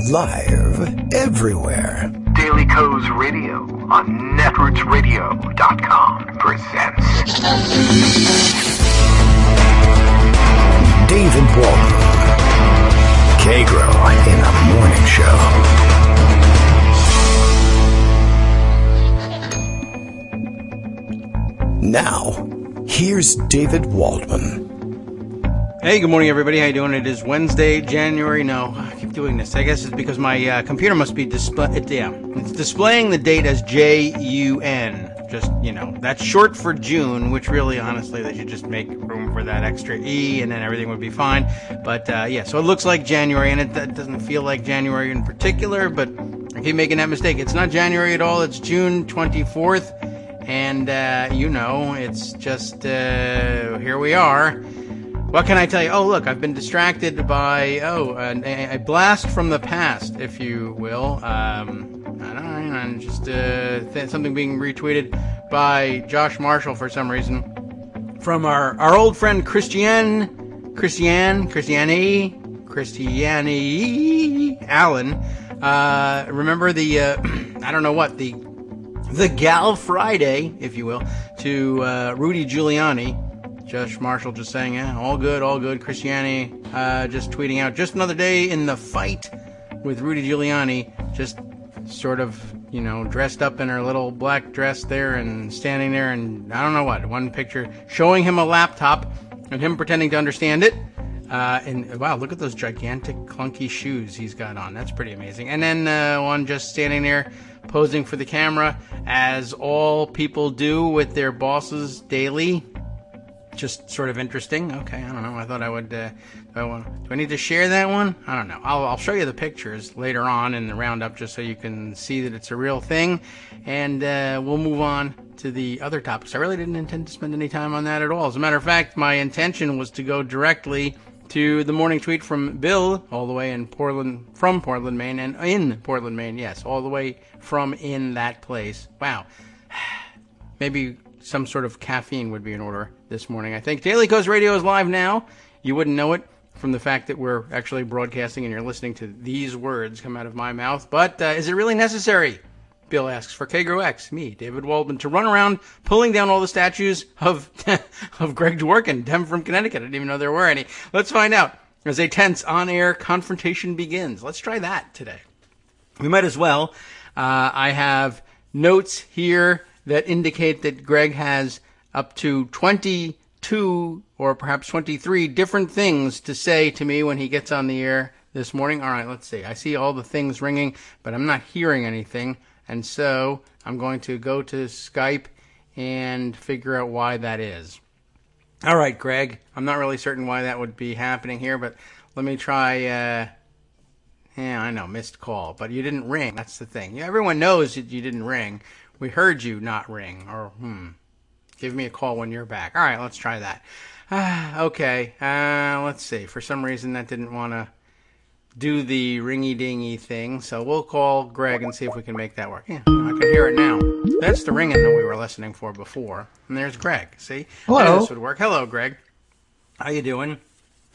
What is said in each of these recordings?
Live everywhere. Daily Co's Radio on netrootsradio.com presents David Walton. Kagro in the Morning Show. Now, here's David Waldman. Hey, good morning, everybody. How you doing? It is Wednesday, January. No, I keep doing this. I guess it's because my computer must be it's displaying the date as J-U-N. Just, that's short for June, which really, honestly, they should just make room for that extra E, and then everything would be fine. But, so it looks like January, and it doesn't feel like January in particular, but I keep making that mistake. It's not January at all. It's June 24th, and, it's just, here we are. What can I tell you? Oh, look, I've been distracted by, a blast from the past, if you will. Something being retweeted by Josh Marshall for some reason from our old friend Christiane Allen. Remember the Gal Friday, if you will, to Rudy Giuliani. Josh Marshall just saying, all good. Christiane just tweeting out, just another day in the fight with Rudy Giuliani, just sort of, dressed up in her little black dress there and standing there, and I don't know what, one picture showing him a laptop and him pretending to understand it. And wow, look at those gigantic clunky shoes he's got on. That's pretty amazing. And then one just standing there posing for the camera, as all people do with their bosses daily. Just sort of interesting. Okay, I don't know. I thought I would. Do I need to share that one? I don't know. I'll show you the pictures later on in the roundup, just so you can see that it's a real thing. And we'll move on to the other topics. I really didn't intend to spend any time on that at all. As a matter of fact, my intention was to go directly to the morning tweet from Bill, all the way from Portland, Maine, and in Portland, Maine. Yes, all the way from in that place. Wow. Maybe some sort of caffeine would be in order this morning, I think. Daily Co's Radio is live now. You wouldn't know it from the fact that we're actually broadcasting and you're listening to these words come out of my mouth. But is it really necessary, Bill asks, for Kagro X, me, David Waldman, to run around pulling down all the statues of Greg Dworkin, Dem from Connecticut? I didn't even know there were any. Let's find out as a tense on-air confrontation begins. Let's try that today. We might as well. I have notes here that indicate that Greg has up to 22 or perhaps 23 different things to say to me when he gets on the air this morning. All right, let's see. I see all the things ringing, but I'm not hearing anything. And so I'm going to go to Skype and figure out why that is. All right, Greg. I'm not really certain why that would be happening here, but let me try. I know, missed call, but you didn't ring. That's the thing. Everyone knows that you didn't ring. We heard you not ring, or give me a call when you're back. All right, let's try that. Okay, let's see. For some reason, that didn't want to do the ringy-dingy thing, so we'll call Greg and see if we can make that work. Yeah, I can hear it now. That's the ringing that we were listening for before. And there's Greg. See? Hello. This would work. Hello, Greg. How you doing?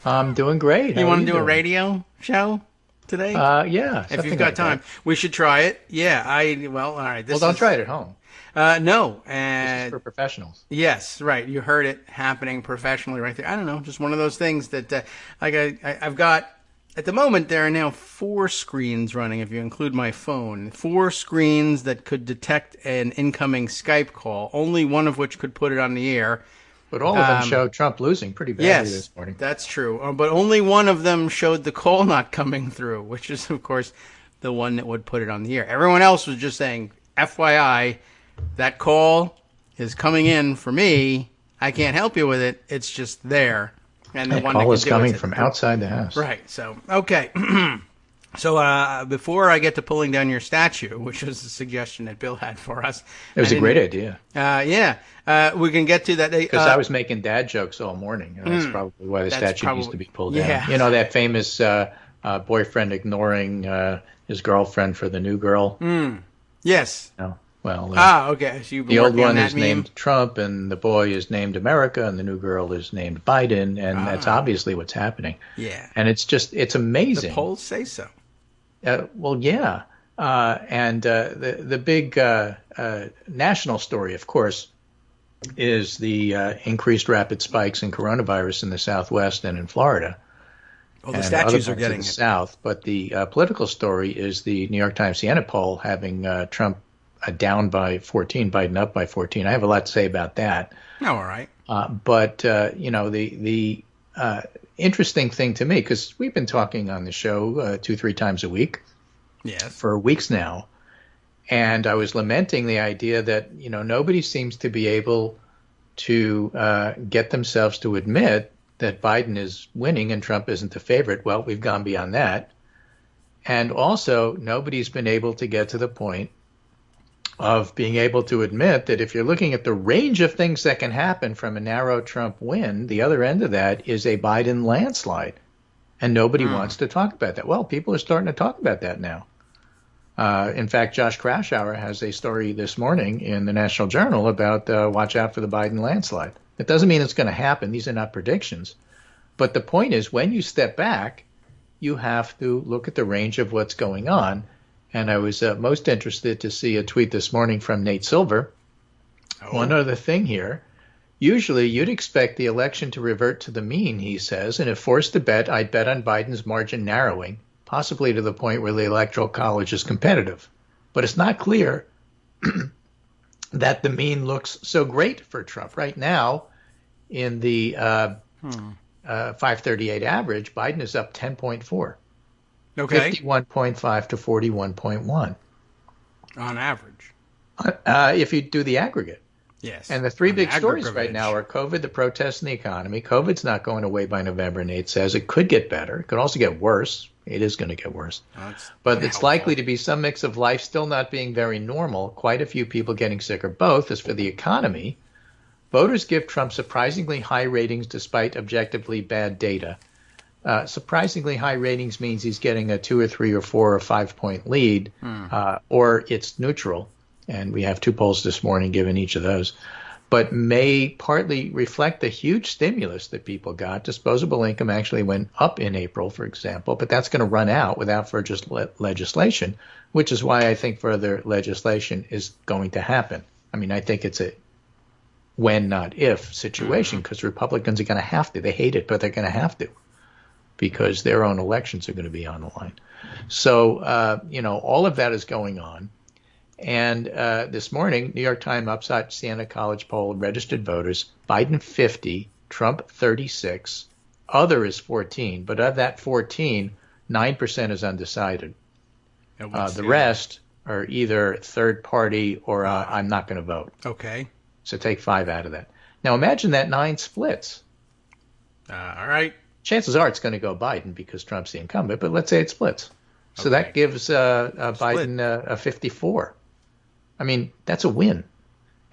I'm doing great. You want to do a radio show today? Yeah. If you've got time. We should try it. Yeah, all right. Don't try it at home. No. This is for professionals. Yes, right. You heard it happening professionally right there. I don't know, just one of those things that, I've got, at the moment, there are now 4 screens running, if you include my phone. 4 screens that could detect an incoming Skype call, only one of which could put it on the air. But all of them showed Trump losing pretty badly this morning. Yes, that's true. But only one of them showed the call not coming through, which is, of course, the one that would put it on the air. Everyone else was just saying, FYI, that call is coming in for me. I can't help you with it. It's just there. And the one call is coming from outside the house. Right. So, okay. So before I get to pulling down your statue, which was the suggestion that Bill had for us. It was a great idea. We can get to that. Because I was making dad jokes all morning. That's probably why the statue needs to be pulled down. You know, that famous boyfriend ignoring his girlfriend for the new girl? Yes. No. Well, okay. So the old one is named Trump, and the boy is named America, and the new girl is named Biden, and that's obviously what's happening. Yeah. And it's amazing. The polls say so. Well, yeah. And the big national story, of course, is the increased rapid spikes in coronavirus in the Southwest and in Florida. Well, the statues are getting it. South. But the political story is the New York Times Siena poll having Trump down by 14, Biden up by 14. I have a lot to say about that. Oh, all right. But the interesting thing to me, because we've been talking on the show 2-3 times a week, for weeks now, and I was lamenting the idea that nobody seems to be able to get themselves to admit that Biden is winning and Trump isn't the favorite. Well, we've gone beyond that, and also nobody's been able to get to the point of being able to admit that if you're looking at the range of things that can happen from a narrow Trump win, the other end of that is a Biden landslide. And nobody wants to talk about that. Well, people are starting to talk about that now. In fact, Josh Krasauer has a story this morning in the National Journal about watch out for the Biden landslide. It doesn't mean it's going to happen. These are not predictions. But the point is, when you step back, you have to look at the range of what's going on. And I was most interested to see a tweet this morning from Nate Silver. One other thing here. Usually you'd expect the election to revert to the mean, he says, and if forced to bet, I'd bet on Biden's margin narrowing, possibly to the point where the Electoral College is competitive. But it's not clear that the mean looks so great for Trump. Right now, in the 538 average, Biden is up 10.4. Okay. 51.5 to 41.1. On average. If you do the aggregate. Yes. And the three big stories right now are COVID, the protests, and the economy. COVID's not going away by November, Nate says. It could get better. It could also get worse. It is going to get worse. But it's likely to be some mix of life still not being very normal, quite a few people getting sick or both. As for the economy, voters give Trump surprisingly high ratings despite objectively bad data. Surprisingly high ratings means he's getting a 2 or 3 or 4 or 5 point lead, or it's neutral. And we have 2 polls this morning given each of those, but may partly reflect the huge stimulus that people got. Disposable income actually went up in April, for example, but that's going to run out without further legislation, which is why I think further legislation is going to happen. I mean, I think it's a when, not if situation, because Republicans are going to have to. They hate it, but they're going to have to, because their own elections are going to be on the line. So, all of that is going on. And this morning, New York Times Upshot Siena College poll registered voters, Biden 50, Trump 36, other is 14. But of that 14, 9% is undecided. The rest are either third party or I'm not going to vote. Okay. So take 5 out of that. Now imagine that 9 splits. All right. Chances are it's going to go Biden because Trump's the incumbent, but let's say it splits. So that gives Biden a 54. I mean, that's a win.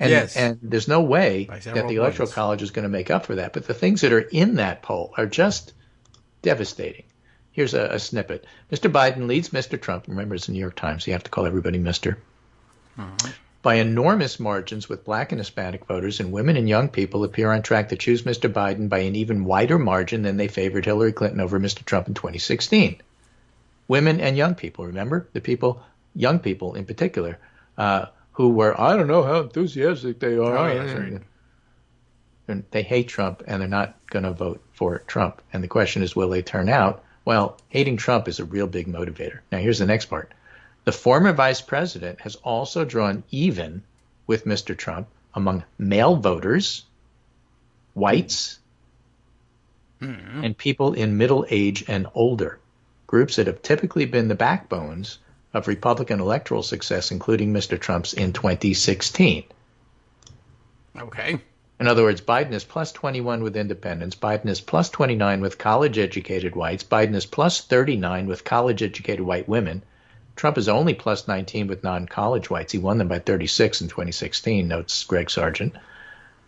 And there's no way that the Electoral College is going to make up for that. But the things that are in that poll are just devastating. Here's a snippet. Mr. Biden leads Mr. Trump. Remember, it's the New York Times. So you have to call everybody Mr. By enormous margins, with Black and Hispanic voters, and women and young people appear on track to choose Mr. Biden by an even wider margin than they favored Hillary Clinton over Mr. Trump in 2016. Women and young people, remember? Young people in particular, who were, I don't know how enthusiastic they are. Oh, yeah, that's right. And they hate Trump, and they're not going to vote for Trump. And the question is, will they turn out? Well, hating Trump is a real big motivator. Now, here's the next part. The former vice president has also drawn even with Mr. Trump among male voters, whites, and people in middle age and older, groups that have typically been the backbones of Republican electoral success, including Mr. Trump's in 2016. Okay. In other words, Biden is plus 21 with independents. Biden is plus 29 with college-educated whites. Biden is plus 39 with college-educated white women. Trump is only plus 19 with non-college whites. He won them by 36 in 2016, notes Greg Sargent.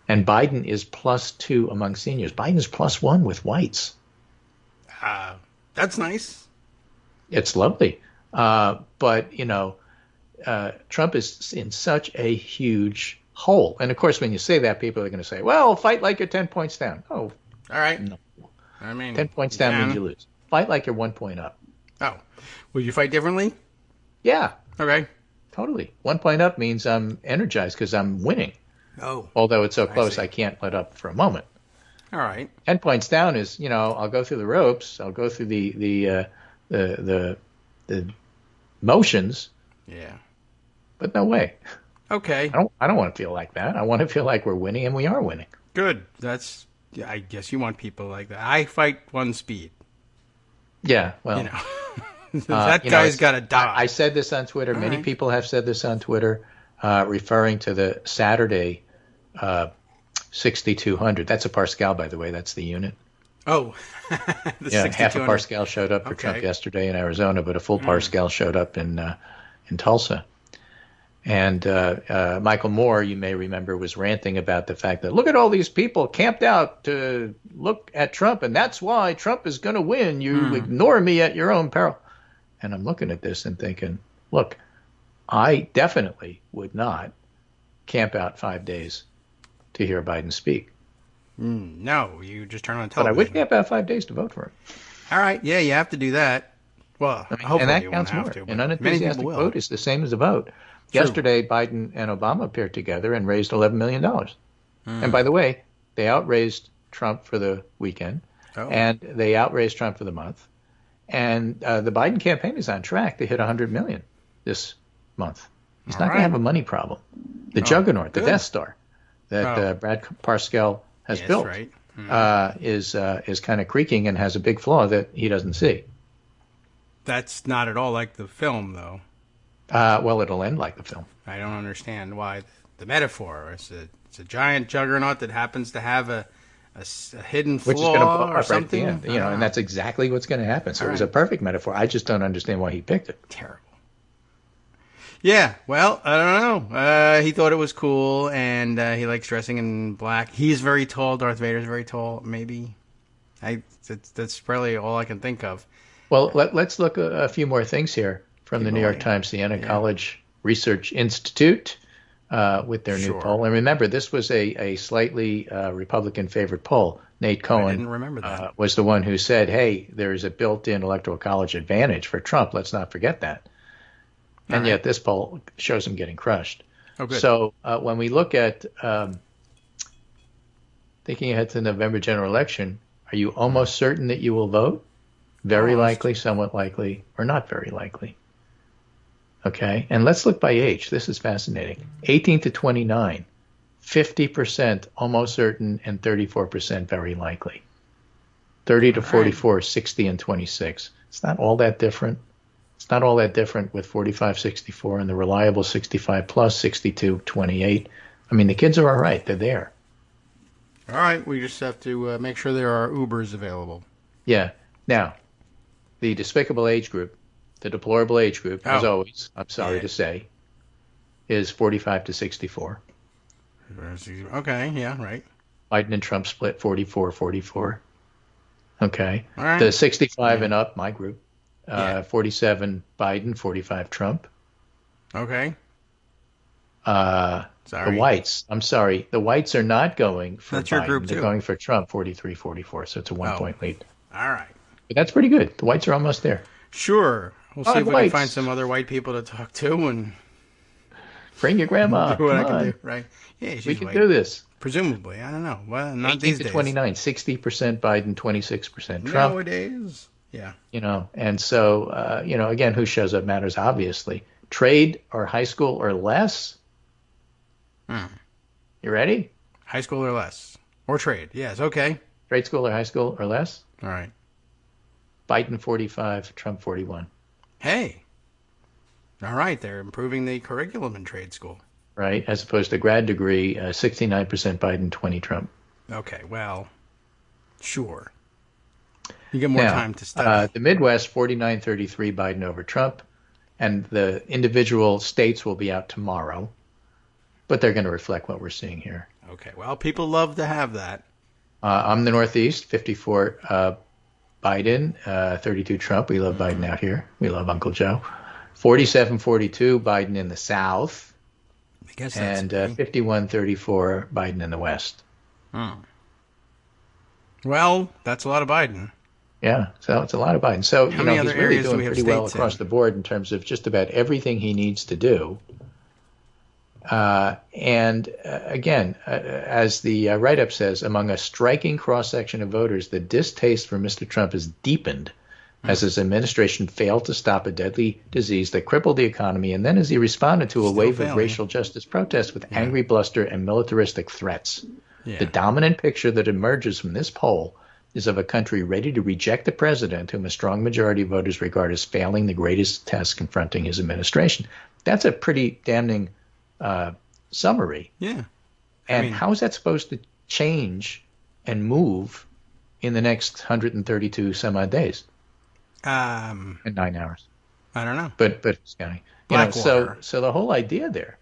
And Biden is plus 2 among seniors. Biden is plus 1 with whites. That's nice. It's lovely. But, Trump is in such a huge hole. And, of course, when you say that, people are going to say, well, fight like you're 10 points down. Oh, all right. No. I mean, 10 points down means you lose. Fight like you're 1 point up. Oh. Will you fight differently? Yeah. Okay. Totally. 1 point up means I'm energized because I'm winning. Oh. Although it's so close, I can't let up for a moment. All right. 10 points down is, I'll go through the ropes. I'll go through the motions. Yeah. But no way. Okay. I don't want to feel like that. I want to feel like we're winning, and we are winning. Good. I guess you want people like that. I fight one speed. Yeah. Well, that guy's got to die. I said this on Twitter. All Many right. people have said this on Twitter, referring to the Saturday 6,200. That's a Pascal, by the way. That's the unit. Oh. Half a Pascal showed up for Trump yesterday in Arizona, but a full Pascal showed up in Tulsa. And Michael Moore, you may remember, was ranting about the fact that, look at all these people camped out to look at Trump, and that's why Trump is going to win. You ignore me at your own peril. And I'm looking at this and thinking, look, I definitely would not camp out 5 days to hear Biden speak. No, you just turn on But television. I would camp out 5 days to vote for him. All right. Yeah, you have to do that. Well, hopefully and that you counts won't more. have to. An But unenthusiastic vote is the same as a vote. True. Yesterday, Biden and Obama appeared together and raised $11 million. And by the way, they outraised Trump for the weekend, and they outraised Trump for the month. And the Biden campaign is on track to hit $100 million this month. He's not going to have a money problem. The juggernaut, the Death Star that Brad Parscale has built is kind of creaking and has a big flaw that he doesn't see. That's not at all like the film, though. Well, it'll end like the film. I don't understand why the metaphor. It's a giant juggernaut that happens to have a hidden flaw Which is going to blow up or right something. at the end, and that's exactly what's going to happen. So it was a perfect metaphor. I just don't understand why he picked it. Terrible. Yeah, well, I don't know. He thought it was cool, and he likes dressing in black. He's very tall. Darth Vader's very tall. Maybe. That's probably all I can think of. Well, let's look at a few more things here from the New York Times, Siena College Research Institute, with their new poll. And remember, this was a slightly Republican-favored poll. Nate Cohen I didn't remember that. Was the one who said, hey, there is a built-in Electoral College advantage for Trump. Let's not forget that. And yet this poll shows him getting crushed. Oh, good. So when we look at thinking ahead to the November general election, are you almost certain that you will vote? Very likely, somewhat likely, or not very likely. Okay, and let's look by age. This is fascinating. 18 to 29, 50% almost certain, and 34% very likely. 30 to 44, 60 and 26. It's not all that different. It's not all that different with 45, 64, and the reliable 65 plus 62, 28. I mean, the kids are all right. They're there. All right, we just have to make sure there are Ubers available. Yeah. Now, the despicable age group, the deplorable age group, as always, I'm sorry to say, is 45 to 64. Okay, yeah, right. Biden and Trump split 44-44. Okay. All right. The 65 and up, my group, 47 Biden, 45 Trump. Okay. The whites, I'm sorry, the whites are not going for That's Biden. your group, They're too. going for Trump, 43-44, so it's a 1 point lead. All right. But that's pretty good. The whites are almost there. Sure. We'll see if we whites. can find some other white people to talk to and Bring your grandma. do what I Come can on. do. Right. Yeah, she's We can white. do this. Presumably. I don't know. Well, not 18 these to days. 29, 60% Biden, 26% Trump. Nowadays. Yeah. And so, again, who shows up matters, obviously. Trade or high school or less. You ready? High school or less. Or trade. Yes. Okay. Trade school or high school or less. All right. Biden 45, Trump 41. Hey. All right. They're improving the curriculum in trade school. Right, as opposed to grad degree, 69% Biden, 20 Trump. Okay. Well, sure. You get more time to study. The Midwest, 49-33 Biden over Trump. And the individual states will be out tomorrow. But they're going to reflect what we're seeing here. Okay. Well, people love to have that. I'm the Northeast, 54 Biden, 32 Trump. We love Biden out here. We love Uncle Joe. 47-42 Biden in the South. I guess that's and 51-34 Biden in the West. Well, that's a lot of Biden. Yeah, so it's a lot of Biden. So, How many he's other really areas do doing we have pretty well states across in? the board in terms of just about everything he needs to do. Again, as the write-up says, among a striking cross-section of voters, the distaste for Mr. Trump has deepened as his administration failed to stop a deadly disease that crippled the economy, and then as he responded to a wave of racial justice protests with angry bluster and militaristic threats. Yeah. The dominant picture that emerges from this poll is of a country ready to reject the president whom a strong majority of voters regard as failing the greatest test confronting his administration. That's a pretty damning summary. Yeah. And how is that supposed to change and move in the next 132 some odd days? In 9 hours. I don't know. But so the whole idea there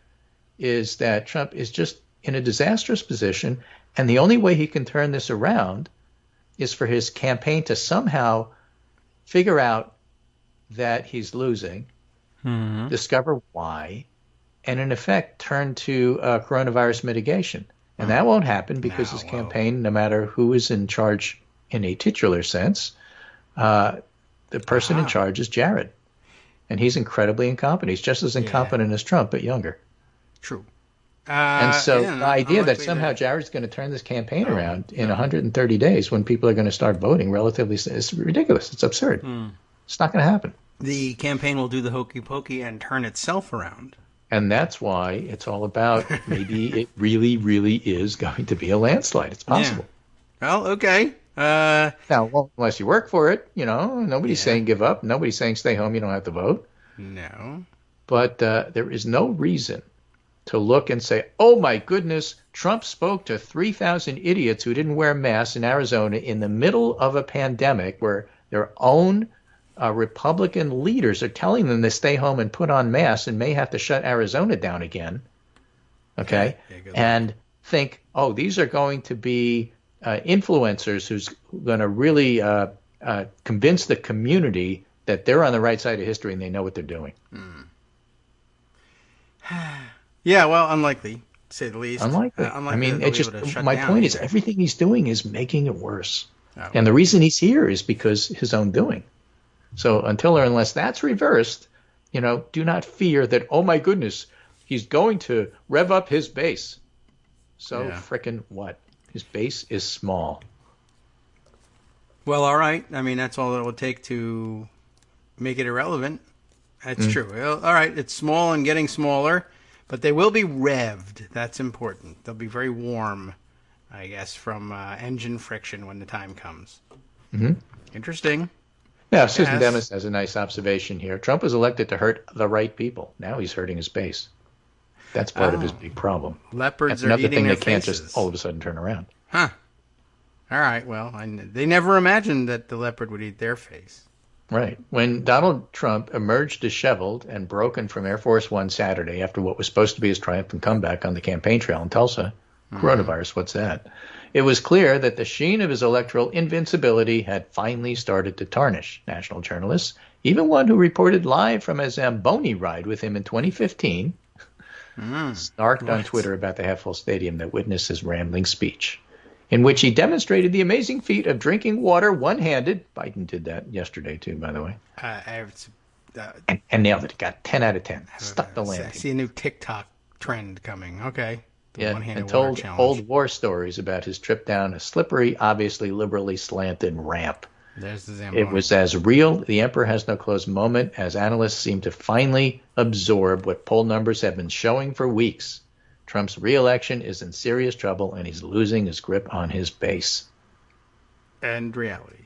is that Trump is just in a disastrous position, and the only way he can turn this around is for his campaign to somehow figure out that he's losing, discover why, and in effect turn to coronavirus mitigation. And that won't happen because his campaign, no matter who is in charge in a titular sense, the person in charge is Jared. And he's incredibly incompetent. He's just as incompetent as Trump, but younger. True. And so the idea that somehow Jared's going to turn this campaign around in 130 days when people are going to start voting relatively is ridiculous. It's absurd. It's not going to happen. The campaign will do the hokey pokey and turn itself around. And that's why it's all about maybe it really, really is going to be a landslide. It's possible. Yeah. Well, okay. Now, unless you work for it, nobody's saying give up. Nobody's saying stay home. You don't have to vote. No. But there is no reason to look and say, oh, my goodness, Trump spoke to 3,000 idiots who didn't wear masks in Arizona in the middle of a pandemic where their own Republican leaders are telling them to stay home and put on masks and may have to shut Arizona down again. Okay? And think, oh, these are going to be influencers who's going to really convince the community that they're on the right side of history and they know what they're doing. Yeah, well, unlikely, to say the least. Unlikely. I mean, it's just my point is everything he's doing is making it worse. Oh. And the reason he's here is because his own doing. So until or unless that's reversed, do not fear that, oh, my goodness, he's going to rev up his base. So frickin' what? His base is small. Well, all right. I mean, that's all it would take to make it irrelevant. That's true. Well, all right, it's small and getting smaller, but they will be revved. That's important. They'll be very warm, I guess, from engine friction when the time comes. Interesting. Yeah, Susan Demis has a nice observation here. Trump was elected to hurt the right people. Now he's hurting his base. That's part of his big problem. Leopards That's are another eating thing their they can't faces. just all of a sudden turn around. Huh. All right, well, they never imagined that the leopard would eat their face. Right. When Donald Trump emerged disheveled and broken from Air Force One Saturday after what was supposed to be his triumphant comeback on the campaign trail in Tulsa, coronavirus, what's that? It was clear that the sheen of his electoral invincibility had finally started to tarnish. National journalists, even one who reported live from a Zamboni ride with him in 2015, snarked on Twitter about the half-full stadium that witnessed his rambling speech, in which he demonstrated the amazing feat of drinking water one-handed. Biden did that yesterday, too, by the way. And nailed it. Got 10 out of 10. Stuck the landing. I see a new TikTok trend coming. Okay. And told old war stories about his trip down a slippery, obviously liberally slanted ramp. There's the Zamboni. It was as real, the emperor has no clothes moment, as analysts seem to finally absorb what poll numbers have been showing for weeks. Trump's re-election is in serious trouble, and he's losing his grip on his base. And reality.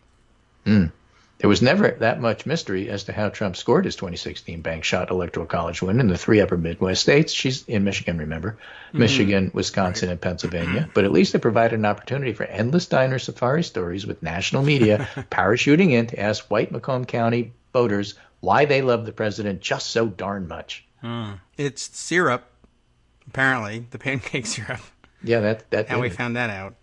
There was never that much mystery as to how Trump scored his 2016 bank shot electoral college win in the three upper Midwest states. She's in Michigan, remember? Michigan, Wisconsin, and Pennsylvania. But at least it provided an opportunity for endless diner safari stories with national media parachuting in to ask white Macomb County voters why they love the president just so darn much. It's syrup, apparently, the pancake syrup. Yeah, that How we found that out.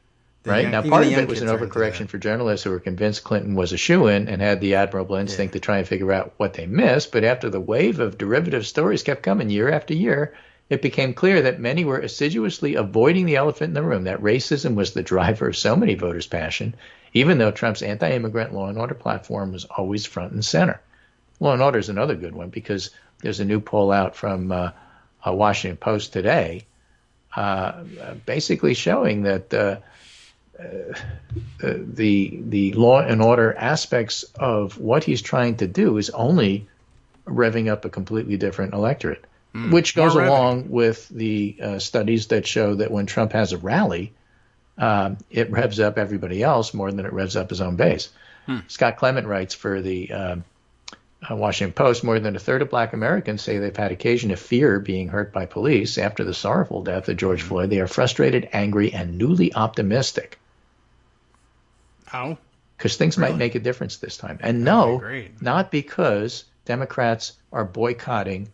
Right? Now, part of it was an overcorrection for journalists who were convinced Clinton was a shoo-in and had the admirable instinct to try and figure out what they missed. But after the wave of derivative stories kept coming year after year, it became clear that many were assiduously avoiding the elephant in the room, that racism was the driver of so many voters' passion, even though Trump's anti-immigrant law and order platform was always front and center. Law and order is another good one because there's a new poll out from Washington Post today basically showing that the law and order aspects of what he's trying to do is only revving up a completely different electorate, which goes along with the studies that show that when Trump has a rally, it revs up everybody else more than it revs up his own base. Scott Clement writes for the Washington Post, more than a third of black Americans say they've had occasion to fear being hurt by police after the sorrowful death of George Floyd. They are frustrated, angry, and newly optimistic. Oh. Because things might make a difference this time. And no, not because Democrats are boycotting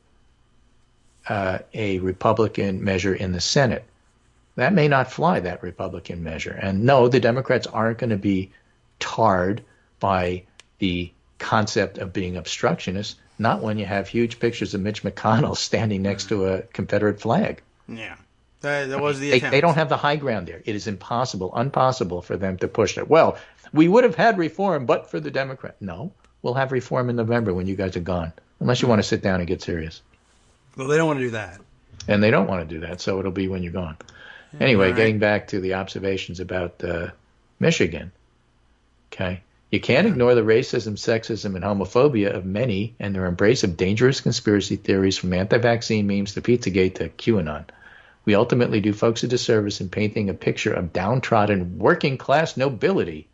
a Republican measure in the Senate. That may not fly, that Republican measure. And no, the Democrats aren't going to be tarred by the concept of being obstructionists, not when you have huge pictures of Mitch McConnell standing next to a Confederate flag. Yeah. That was the attempt. They don't have the high ground there. It is impossible for them to push it. Well, we would have had reform, but for the Democrat. No, we'll have reform in November when you guys are gone, unless you want to sit down and get serious. Well, they don't want to do that. And they don't want to do that, so it'll be when you're gone. Anyway, getting back to the observations about Michigan, okay? You can't ignore the racism, sexism, and homophobia of many and their embrace of dangerous conspiracy theories from anti-vaccine memes to Pizzagate to QAnon. We ultimately do folks a disservice in painting a picture of downtrodden working-class nobility,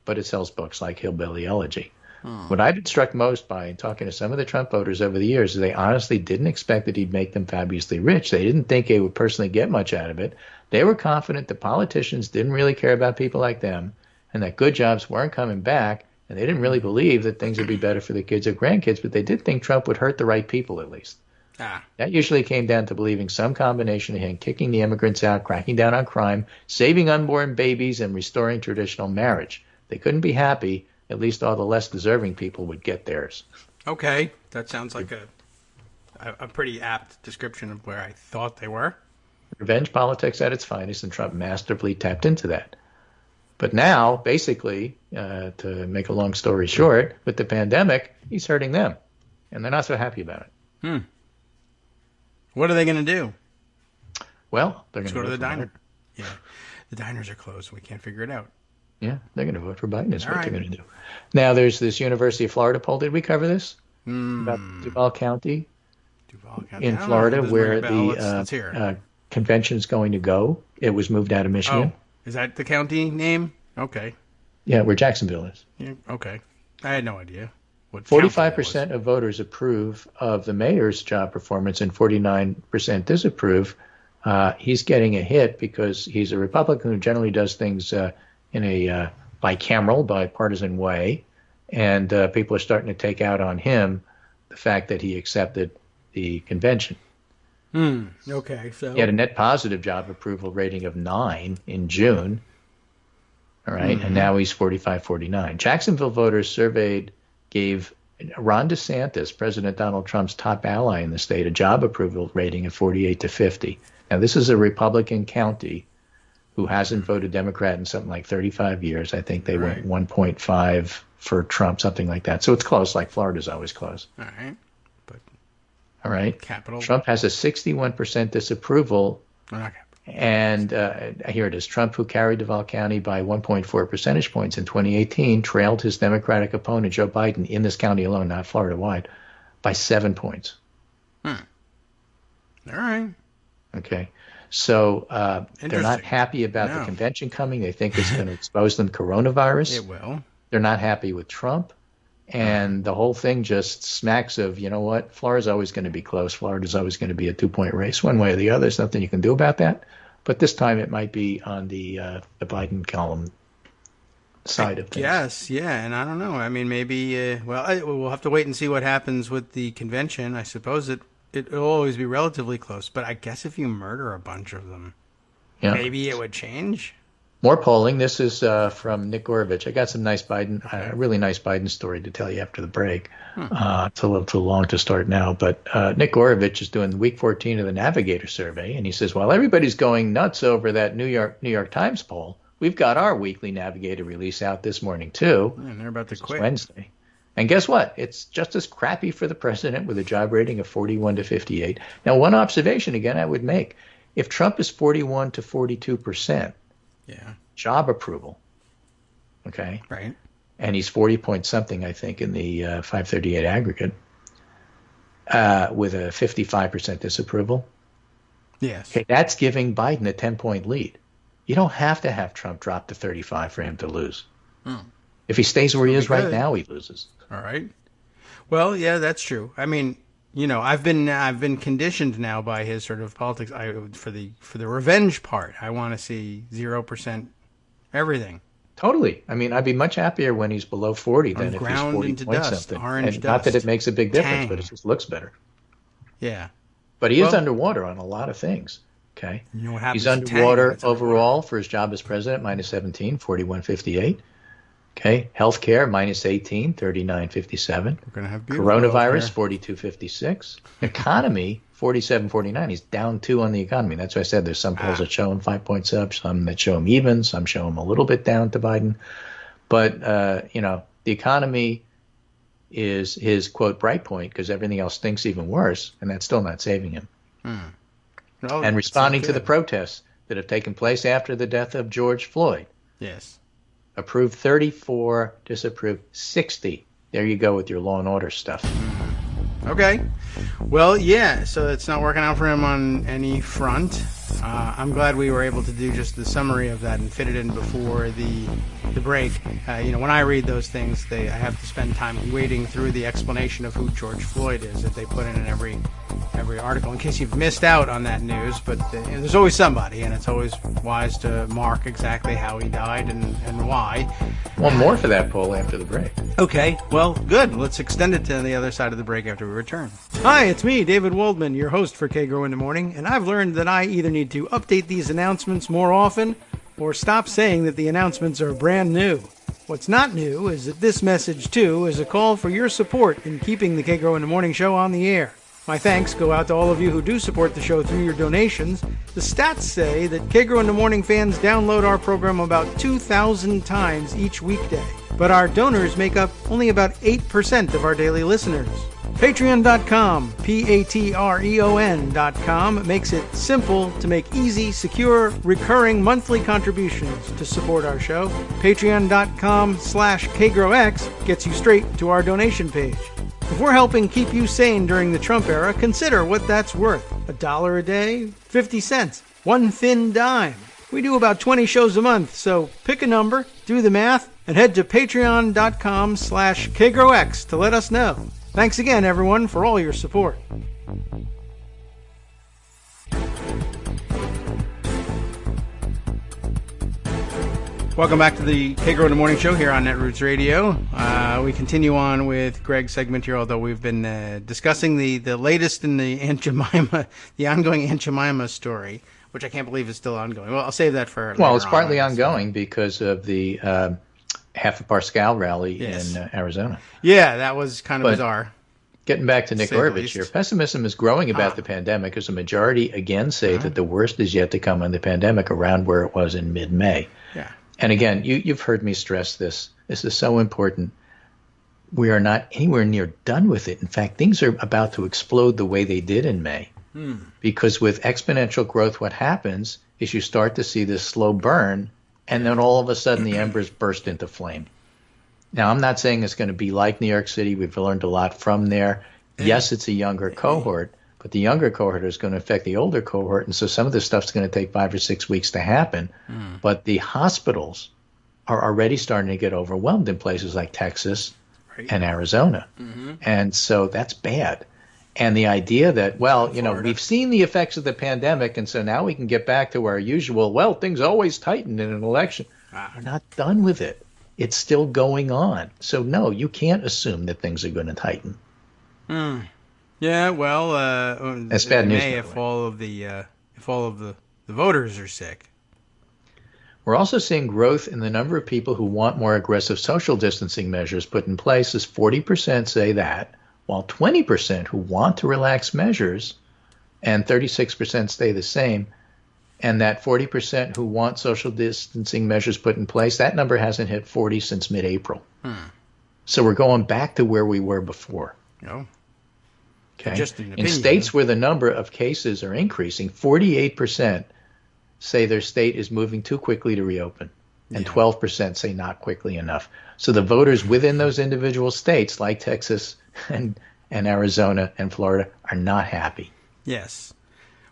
but it sells books like Hillbilly Elegy. What I've been struck most by in talking to some of the Trump voters over the years is they honestly didn't expect that he'd make them fabulously rich. They didn't think they would personally get much out of it. They were confident that politicians didn't really care about people like them and that good jobs weren't coming back, and they didn't really believe that things would be better for the kids or grandkids, but they did think Trump would hurt the right people at least. That usually came down to believing some combination of him kicking the immigrants out, cracking down on crime, saving unborn babies, and restoring traditional marriage. They couldn't be happy. At least all the less deserving people would get theirs. Okay. That sounds like a pretty apt description of where I thought they were. Revenge politics at its finest, and Trump masterfully tapped into that. But now, basically, to make a long story short, with the pandemic, he's hurting them. And they're not so happy about it. What are they going to do? Well, they're going to go to the diner. Yeah. The diners are closed. We can't figure it out. Yeah, they're going to vote for Biden is what they're going to do. Now, there's this University of Florida poll. Did we cover this? About Duval County in Florida, where the convention is going to go. It was moved out of Michigan. Oh, is that the county name? Okay. Yeah, where Jacksonville is. Yeah, okay. I had no idea. 45% of voters approve of the mayor's job performance and 49% disapprove. He's getting a hit because he's a Republican who generally does things in a bicameral, bipartisan way, and people are starting to take out on him the fact that he accepted the convention. Okay, so he had a net positive job approval rating of 9 in June. All right, and now he's 45-49. Jacksonville voters surveyed gave Ron DeSantis, President Donald Trump's top ally in the state, a job approval rating of 48-50. Now, this is a Republican county who hasn't voted Democrat in something like 35 years. I think they went 1.5 for Trump, something like that. So it's close, like Florida's always close. All right. Capital. Trump has a 61% disapproval. And here it is. Trump, who carried Duval County by 1.4 percentage points in 2018, trailed his Democratic opponent, Joe Biden, in this county alone, not Florida-wide, by 7 points. All right. Okay. So they're not happy about the convention coming. They think it's going to expose them to coronavirus. It will. They're not happy with Trump. And the whole thing just smacks of, you know what, Florida's always going to be close. Florida's always going to be a 2-point race one way or the other. There's nothing you can do about that. But this time it might be on the Biden column side of things. Yes, yeah, and I don't know. I mean, maybe, we'll have to wait and see what happens with the convention. I suppose it'll always be relatively close. But I guess if you murder a bunch of them, maybe it would change. More polling. This is from Nick Gorovich. I got some nice Biden, really nice Biden story to tell you after the break. It's a little too long to start now, but Nick Gorovich is doing week 14 of the Navigator survey, and he says, while everybody's going nuts over that New York Times poll, we've got our weekly Navigator release out this morning, too. And they're about to quit. Wednesday. And guess what? It's just as crappy for the president with a job rating of 41 to 58. Now, one observation, again, I would make. If Trump is 41 to 42% job approval, okay? Right. And he's 40 point something, I think, in the 538 aggregate, with a 55% disapproval. Yes. Okay, that's giving Biden a 10-point lead. You don't have to have Trump drop to 35 for him to lose. If he stays where he is right now, he loses. All right. Well, yeah, that's true. I mean, you know, I've been conditioned now by his sort of politics. For the revenge part, I want to see 0% everything. Totally. I mean, I'd be much happier when he's below 40 than if he's 40 into point dust, something. orange And dust. not that it makes a big difference, Tang. but it just looks better. Yeah. But he is underwater on a lot of things. Okay. You know what happens He's to Tang underwater when it's underwater? overall for his job as president, minus 17, 41.58. Okay. Healthcare, minus 18, 39.57. We're going to have beautiful Coronavirus, healthcare. 42.56. Economy, 47.49. He's down 2 on the economy. That's why I said there's some polls that show him 5 points up, some that show him even, some show him a little bit down to Biden. But, you know, the economy is his, quote, bright point because everything else stinks even worse, and that's still not saving him. Well, And responding so to the good. protests that have taken place after the death of George Floyd. Yes. Approved 34, disapproved 60. There you go with your law and order stuff. Okay. Well, yeah, so it's not working out for him on any front. I'm glad we were able to do just the summary of that and fit it in before the break. You know, when I read those things, I have to spend time wading through the explanation of who George Floyd is that they put in every article in case you've missed out on that news. But there's always somebody, and it's always wise to mark exactly how he died and why. One more for that poll after the break. Okay, well, good. Let's extend it to the other side of the break after we return. Hi, it's me, David Waldman, your host for Kagro in the Morning, and I've learned that I either need to update these announcements more often or stop saying that the announcements are brand new. What's not new is that this message, too, is a call for your support in keeping the Kagro in the Morning show on the air. My thanks go out to all of you who do support the show through your donations. The stats say that Kagro in the Morning fans download our program about 2,000 times each weekday. But our donors make up only about 8% of our daily listeners. Patreon.com, Patreon.com, makes it simple to make easy, secure, recurring monthly contributions to support our show. Patreon.com/KagroX gets you straight to our donation page. If we're helping keep you sane during the Trump era, consider what that's worth. $1 a day? 50 cents? One thin dime? We do about 20 shows a month, so pick a number, do the math, and head to patreon.com/KagroX to let us know. Thanks again, everyone, for all your support. Welcome back to the Kagro in the Morning Show here on Netroots Radio. We continue on with Greg's segment here, although we've been discussing the latest in the Aunt Jemima, the ongoing Aunt Jemima story, which I can't believe is still ongoing. Well, I'll save that for later. Well, it's partly on, ongoing because of the half a Pascal rally in Arizona. Yeah, that was kind of bizarre. Getting back to Nick Say the Orovich least. here, pessimism is growing about the pandemic as a majority again say that the worst is yet to come on the pandemic around where it was in mid-May. Yeah. And again, you've heard me stress this. This is so important. We are not anywhere near done with it. In fact, things are about to explode the way they did in May. Because with exponential growth, what happens is you start to see this slow burn, and then all of a sudden the embers burst into flame. Now, I'm not saying it's going to be like New York City. We've learned a lot from there. Yes, it's a younger cohort, but the younger cohort is going to affect the older cohort, and so some of this stuff's going to take 5 or 6 weeks to happen. But the hospitals are already starting to get overwhelmed in places like Texas and Arizona. And so that's bad. And the idea that, well, you know, we've seen the effects of the pandemic, and so now we can get back to our usual, well, things always tighten in an election. We're not done with it. It's still going on. So, no, you can't assume that things are going to tighten. Yeah, well, that's bad news. If all of the voters are sick. We're also seeing growth in the number of people who want more aggressive social distancing measures put in place, as 40% say that, while 20% who want to relax measures and 36% stay the same. And that 40% who want social distancing measures put in place, that number hasn't hit 40 since mid-April. So we're going back to where we were before. Oh. Okay. Just an in states where the number of cases are increasing, 48% say their state is moving too quickly to reopen, and 12% say not quickly enough. So the voters within those individual states, like Texas and Arizona and Florida, are not happy. Yes.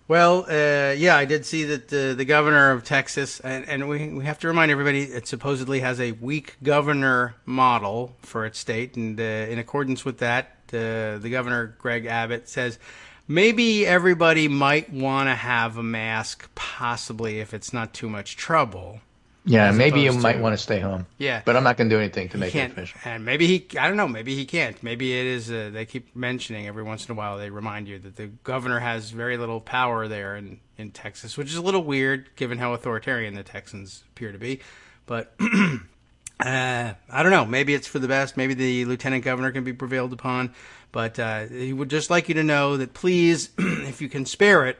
Well, I did see that the governor of Texas, and we have to remind everybody, it supposedly has a weak governor model for its state, and in accordance with that, the governor, Greg Abbott, says maybe everybody might want to have a mask, possibly if it's not too much trouble. Yeah, maybe you might want to stay home. Yeah. But I'm not going to do anything to make it official. And maybe I don't know, maybe he can't. Maybe it is, they keep mentioning every once in a while, they remind you that the governor has very little power there in Texas, which is a little weird given how authoritarian the Texans appear to be. But I don't know, maybe it's for the best. Maybe the lieutenant governor can be prevailed upon. But he would just like you to know that please, if you can spare it,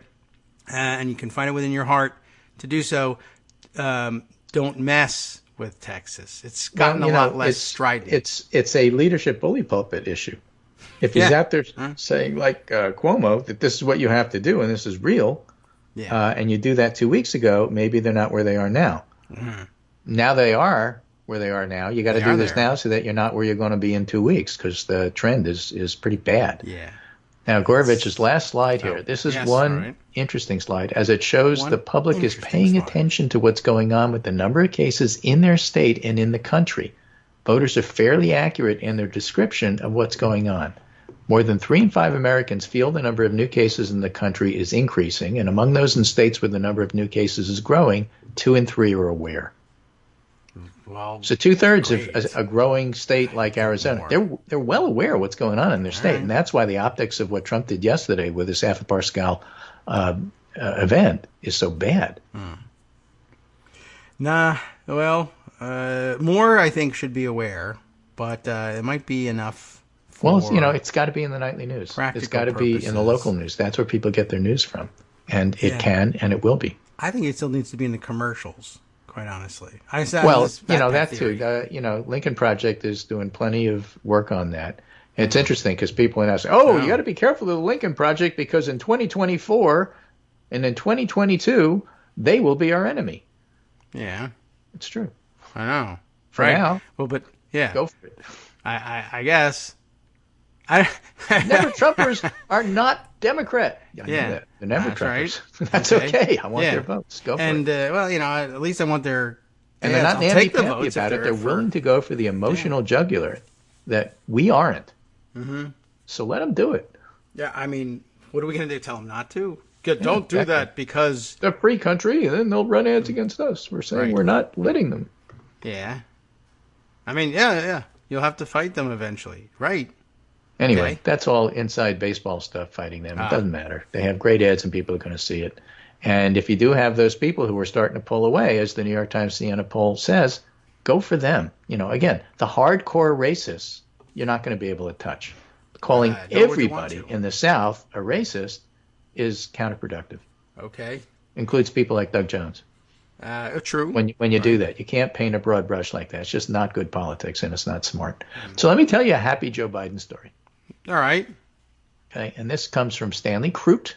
and you can find it within your heart to do so, don't mess with Texas. It's gotten a lot less strident. It's a leadership bully pulpit issue. If he's out there saying, like Cuomo, that this is what you have to do and this is real, and you do that 2 weeks ago, maybe they're not where they are now. Now they are where they are now. You got to do this now so that you're not where you're going to be in 2 weeks, because the trend is pretty bad. Yeah. Now, Gorovich's last slide here. This is one interesting slide, as it shows the public is paying attention to what's going on with the number of cases in their state and in the country. Voters are fairly accurate in their description of what's going on. More than 3 in 5 Americans feel the number of new cases in the country is increasing, and among those in states where the number of new cases is growing, 2 in 3 are aware. Well, so 2/3 of a growing state like Arizona, they're well aware of what's going on in their state, and that's why the optics of what Trump did yesterday with his half a Pascal event is so bad. More I think should be aware, but it might be enough. Well, it's got to be in the nightly news. It's got to be in the local news. That's where people get their news from, and it can and it will be. I think it still needs to be in the commercials. Quite honestly, that too. Lincoln Project is doing plenty of work on that. And it's interesting because people are now saying, you got to be careful of the Lincoln Project because in 2024 and in 2022 they will be our enemy. Yeah, it's true. I know. For now, well, but go for it. I guess. Never Trumpers are not Democrat. They're never Trumpers. Right. That's okay. I want their votes. Go for it. And at least I want their. And they're not namby-pamby about it. They're willing to go for the emotional jugular that we aren't. So let them do it. Yeah, I mean, what are we going to do? Tell them not to? Don't do that because they're a free country, and then they'll run ads against us. We're saying we're not letting them. Yeah. I mean, yeah. You'll have to fight them eventually, right? Anyway, that's all inside baseball stuff, fighting them. It doesn't matter. They have great ads and people are going to see it. And if you do have those people who are starting to pull away, as the New York Times Siena poll says, go for them. Again, the hardcore racists, you're not going to be able to touch. Calling everybody in the South a racist is counterproductive. Okay. Includes people like Doug Jones. True. When you do that, you can't paint a broad brush like that. It's just not good politics, and it's not smart. So let me tell you a happy Joe Biden story. All right. Okay, and this comes from Stanley Crute,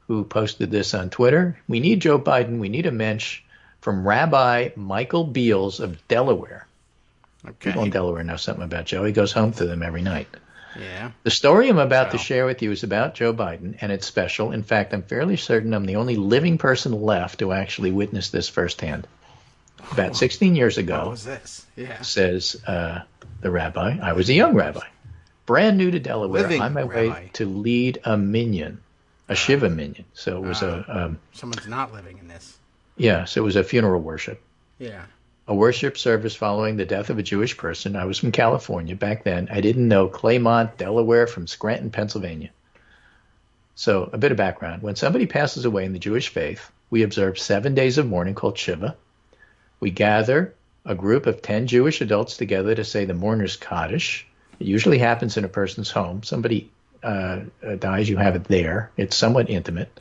who posted this on Twitter. We need Joe Biden. We need a mensch from Rabbi Michael Beals of Delaware. Okay. People in Delaware know something about Joe. He goes home to them every night. Yeah. The story I'm about to share with you is about Joe Biden, and it's special. In fact, I'm fairly certain I'm the only living person left to actually witness this firsthand. About 16 years ago, what was this? Yeah. Says the rabbi, I was a young rabbi, brand new to Delaware, on my way to lead a minyan, a Shiva minyan. So it was someone's not living in this. Yeah, so it was a funeral worship. Yeah. A worship service following the death of a Jewish person. I was from California back then. I didn't know Claymont, Delaware from Scranton, Pennsylvania. So a bit of background. When somebody passes away in the Jewish faith, we observe 7 days of mourning called Shiva. We gather a group of 10 Jewish adults together to say the mourner's Kaddish. It usually happens in a person's home. Somebody dies, you have it there. It's somewhat intimate.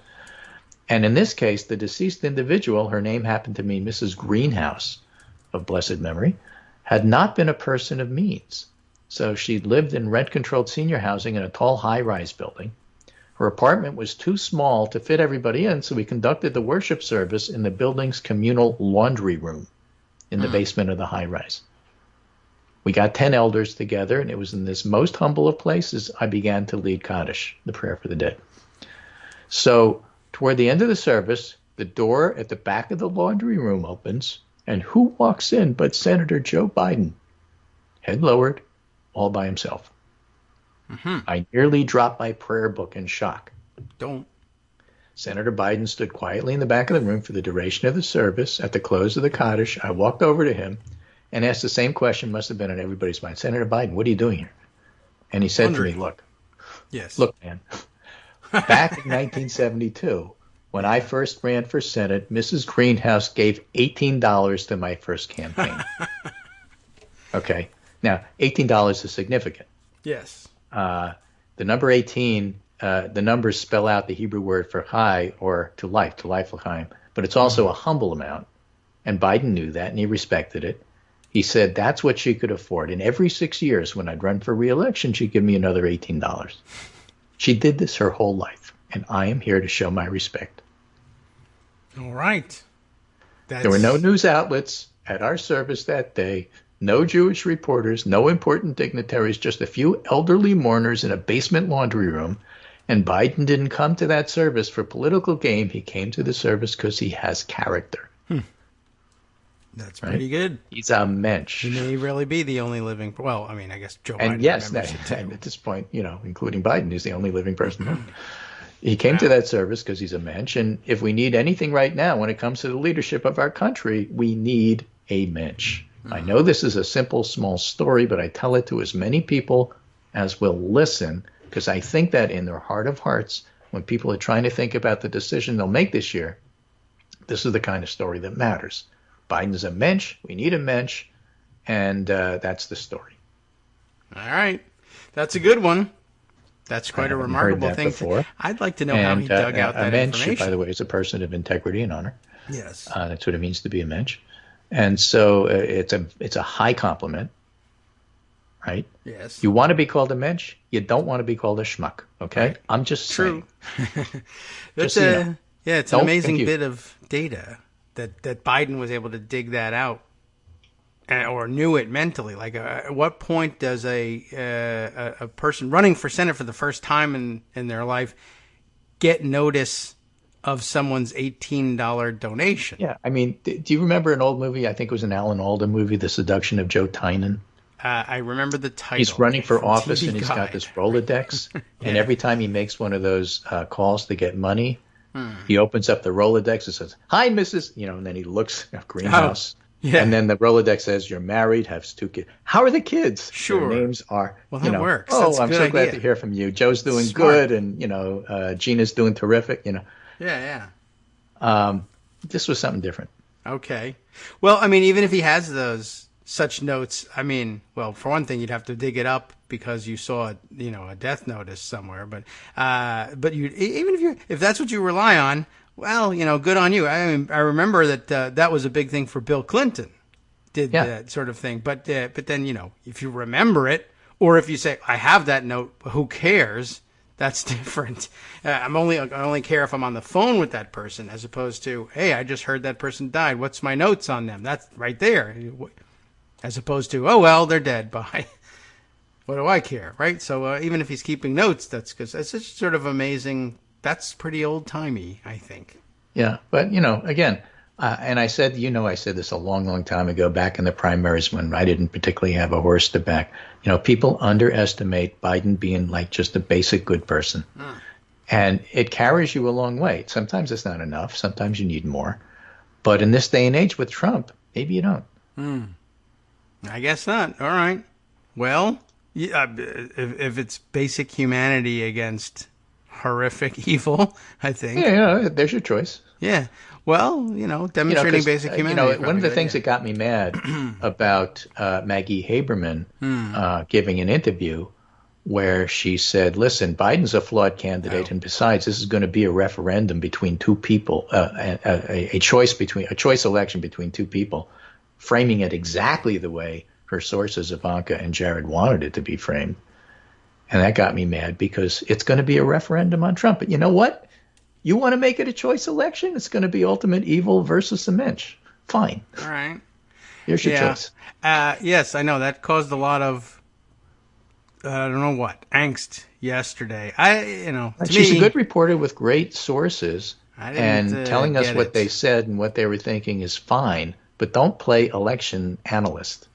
And in this case, the deceased individual, her name happened to be Mrs. Greenhouse of blessed memory, had not been a person of means. So she lived in rent-controlled senior housing in a tall high-rise building. Her apartment was too small to fit everybody in, so we conducted the worship service in the building's communal laundry room in the basement of the high-rise. We got 10 elders together, and it was in this most humble of places I began to lead Kaddish, the prayer for the dead. So toward the end of the service, the door at the back of the laundry room opens, and who walks in but Senator Joe Biden, head lowered, all by himself. Mm-hmm. I nearly dropped my prayer book in shock. Don't. Senator Biden stood quietly in the back of the room for the duration of the service. At the close of the Kaddish, I walked over to him and asked the same question must have been on everybody's mind. Senator Biden, what are you doing here? And he said to me, look, man, back in 1972, when I first ran for Senate, Mrs. Greenhouse gave $18 to my first campaign. Okay. Now, $18 is significant. Yes. The number 18, the numbers spell out the Hebrew word for chai, or to life l'chaim, but it's also a humble amount. And Biden knew that, and he respected it. He said that's what she could afford. And every 6 years when I'd run for re-election, she'd give me another $18. She did this her whole life, and I am here to show my respect. All right. There were no news outlets at our service that day, no Jewish reporters, no important dignitaries, just a few elderly mourners in a basement laundry room. And Biden didn't come to that service for political gain. He came to the service because he has character. That's pretty good. He's a mensch. He may really be the only living. Well, I mean, I guess Joe Biden. And yes, and at this point, including Biden, he's the only living person. He came to that service because he's a mensch. And if we need anything right now when it comes to the leadership of our country, we need a mensch. I know this is a simple, small story, but I tell it to as many people as will listen, because I think that in their heart of hearts, when people are trying to think about the decision they'll make this year, this is the kind of story that matters. Biden's a mensch. We need a mensch. And that's the story. All right. That's a good one. That's quite a remarkable thing. I'd like to know how he dug out that information. A mensch, by the way, is a person of integrity and honor. Yes. That's what it means to be a mensch. And so it's a high compliment, right? Yes. You want to be called a mensch. You don't want to be called a schmuck, okay? Right. I'm just saying. That's it's an amazing bit of data that Biden was able to dig that out or knew it mentally. Like, at what point does a person running for Senate for the first time in their life get notice of someone's $18 donation? Yeah, I mean, do you remember an old movie? I think it was an Alan Alda movie, The Seduction of Joe Tynan. I remember the title. He's running for office, and he's got this Rolodex. And every time he makes one of those calls to get money, he opens up the Rolodex and says, "Hi, Mrs." And then he looks at Greenhouse. And then the Rolodex says, "You're married, have 2 kids. How are the kids?" Sure. Their names are, that works. Oh, I'm so glad to hear from you. Joe's doing good, and, Gina's doing terrific, Yeah. This was something different. Okay. Well, I mean, even if he has such notes, I mean, well, for one thing, you'd have to dig it up because you saw, a death notice somewhere. But you, even if that's what you rely on, well, good on you. I mean, I remember that was a big thing for Bill Clinton, did that sort of thing. But then, if you remember it, or if you say, I have that note, who cares? That's different. I only care if I'm on the phone with that person, as opposed to, hey, I just heard that person died. What's my notes on them? That's right there. As opposed to, oh, well, they're dead. Bye. What do I care, right? So even if he's keeping notes, that's because it's just sort of amazing. That's pretty old-timey, I think. Yeah, but, again, and I said this a long, long time ago, back in the primaries when I didn't particularly have a horse to back. People underestimate Biden being like just a basic good person. And it carries you a long way. Sometimes it's not enough. Sometimes you need more. But in this day and age with Trump, maybe you don't. I guess not. All right. Well, if it's basic humanity against horrific evil, I think. Yeah, there's your choice. Yeah. Well, demonstrating basic humanity. One of the things that got me mad about Maggie Haberman giving an interview where she said, listen, Biden's a flawed candidate, and besides, this is going to be a referendum between two people, a choice election between two people, framing it exactly the way her sources, Ivanka and Jared, wanted it to be framed. And that got me mad because it's going to be a referendum on Trump. But you know what? You want to make it a choice election? It's going to be ultimate evil versus the mensch. Fine. All right. Here's your choice. Yes, I know. That caused a lot of, I don't know what, angst yesterday. She's a good reporter with great sources, and telling us what they said and what they were thinking is fine, but don't play election analyst.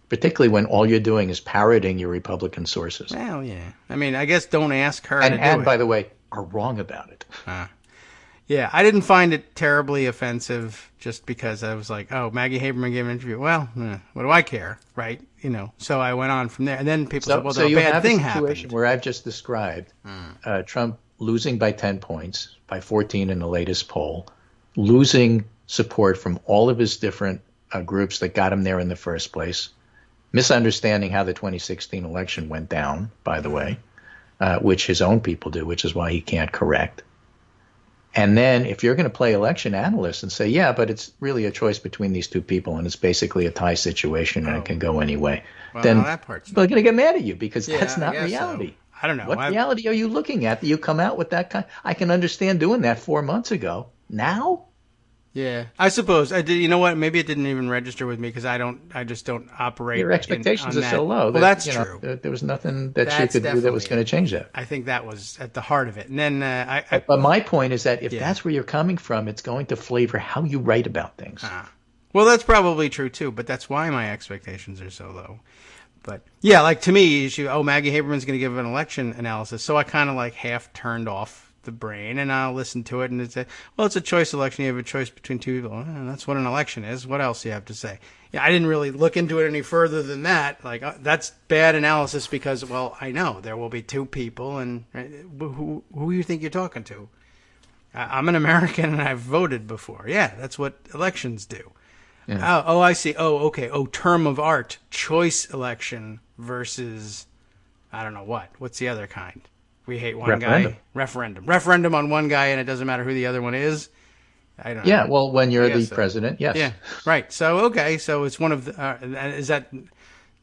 Particularly when all you're doing is parroting your Republican sources. Well, yeah. I mean, I guess don't ask her to do it. And by the way, are wrong about it. Yeah, I didn't find it terribly offensive just because I was like, oh, Maggie Haberman gave an interview. Well, what do I care, right? So I went on from there. And then people said, well, the bad thing happened. So you have a situation where I've just described Trump losing by 10 points, by 14 in the latest poll, losing support from all of his different groups that got him there in the first place, misunderstanding how the 2016 election went down, by the way, which his own people do, which is why he can't correct. And then if you're going to play election analyst and say, yeah, but it's really a choice between these two people and it's basically a tie situation and it can go any way, then people are going to get mad at you because that's not reality. So. I don't know. What reality are you looking at that you come out with that kind? I can understand doing that 4 months ago. Now? Yeah, I suppose I did. You know what? Maybe it didn't even register with me because I just don't operate. Your expectations are so low. Well, that's true. There was nothing that she could do that was going to change that. I think that was at the heart of it. And then But my point is that if that's where you're coming from, it's going to flavor how you write about things. Well, that's probably true too. But that's why my expectations are so low. But yeah, like to me, Maggie Haberman's going to give an election analysis, so I kind of like half turned off the brain, and I'll listen to it, and it's a choice election. You have a choice between two people. That's what an election is. What else do you have to say? Yeah, I didn't really look into it any further than that. Like that's bad analysis because, well, I know there will be two people, and who do you think you're talking to? I'm an American, and I've voted before. Yeah, that's what elections do. Yeah. Oh, I see. Oh, okay. Oh, term of art, choice election versus, I don't know what. What's the other kind? We hate one guy. Referendum on one guy, and it doesn't matter who the other one is. I don't know. Yeah, well, when you're the president, yes. Yeah, right. So, okay, so it's one of the, is that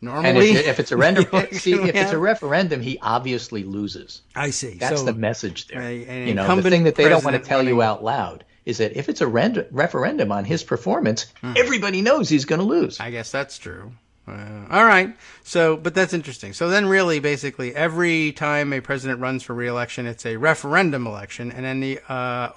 normally? And if it's a referendum, he obviously loses. I see. That's the message there. The thing that they don't want to tell you out loud is that if it's a referendum on his performance, everybody knows he's going to lose. I guess that's true. All right. So, but that's interesting. So then really, basically, every time a president runs for re-election, it's a referendum election. And then the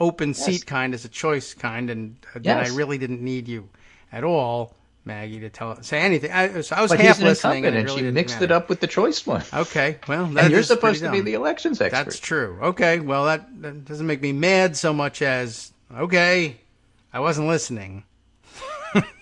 open seat kind is a choice kind. And then I really didn't need you at all, Maggie, to say anything. I was half listening. And she mixed it up with the choice one. Okay. Well, and you're supposed to be the elections expert. That's true. Okay. Well, that doesn't make me mad so much as, okay, I wasn't listening.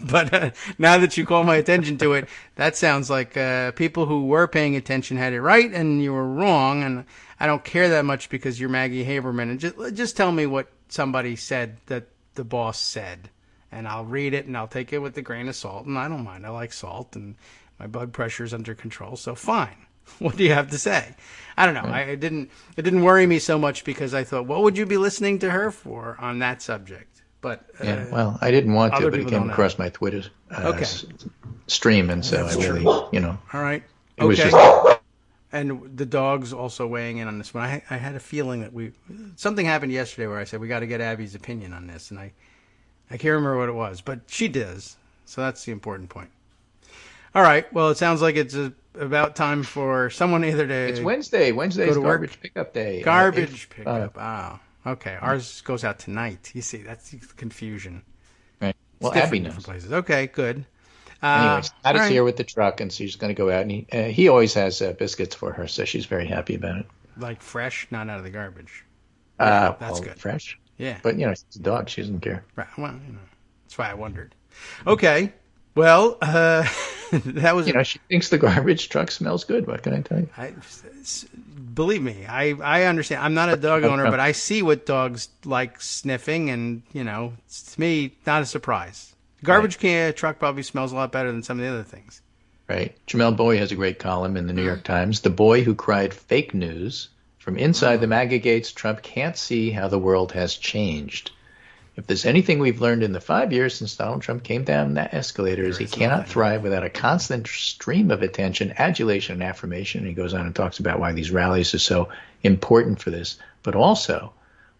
But now that you call my attention to it, that sounds like people who were paying attention had it right and you were wrong. And I don't care that much because you're Maggie Haberman. And just tell me what somebody said that the boss said. And I'll read it and I'll take it with a grain of salt. And I don't mind. I like salt and my blood pressure is under control. So fine. What do you have to say? I don't know. It didn't worry me so much because I thought, what would you be listening to her for on that subject? But well, I didn't want to, but it came across my Twitter stream, and so I really, All right. It was just. And the dog's also weighing in on this one. I had a feeling that something happened yesterday where I said we got to get Abby's opinion on this, and I can't remember what it was, but she does, so that's the important point. All right. Well, it sounds like it's about time for someone either to. It's Wednesday. Wednesday's garbage pickup day. Garbage pickup. Oh. Okay, ours goes out tonight. You see, that's the confusion. Right. Well, Abby knows. Places. Okay, good. Anyways, Abby's here with the truck, and she's going to go out. And he always has biscuits for her, so she's very happy about it. Like fresh, not out of the garbage. That's good. Fresh. Yeah. But she's a dog. She doesn't care. Right. Well, that's why I wondered. Okay. Well, that was. She thinks the garbage truck smells good. What can I tell you? Believe me, I understand. I'm not a dog owner, but I see what dogs like sniffing, and it's, to me, not a surprise. Garbage can truck probably smells a lot better than some of the other things. Right. Jamel Bowie has a great column in the New York Times. The boy who cried fake news. From inside the MAGA gates, Trump can't see how the world has changed. If there's anything we've learned in the 5 years since Donald Trump came down that escalator is he cannot thrive without a constant stream of attention, adulation, and affirmation. And he goes on and talks about why these rallies are so important for this. But also,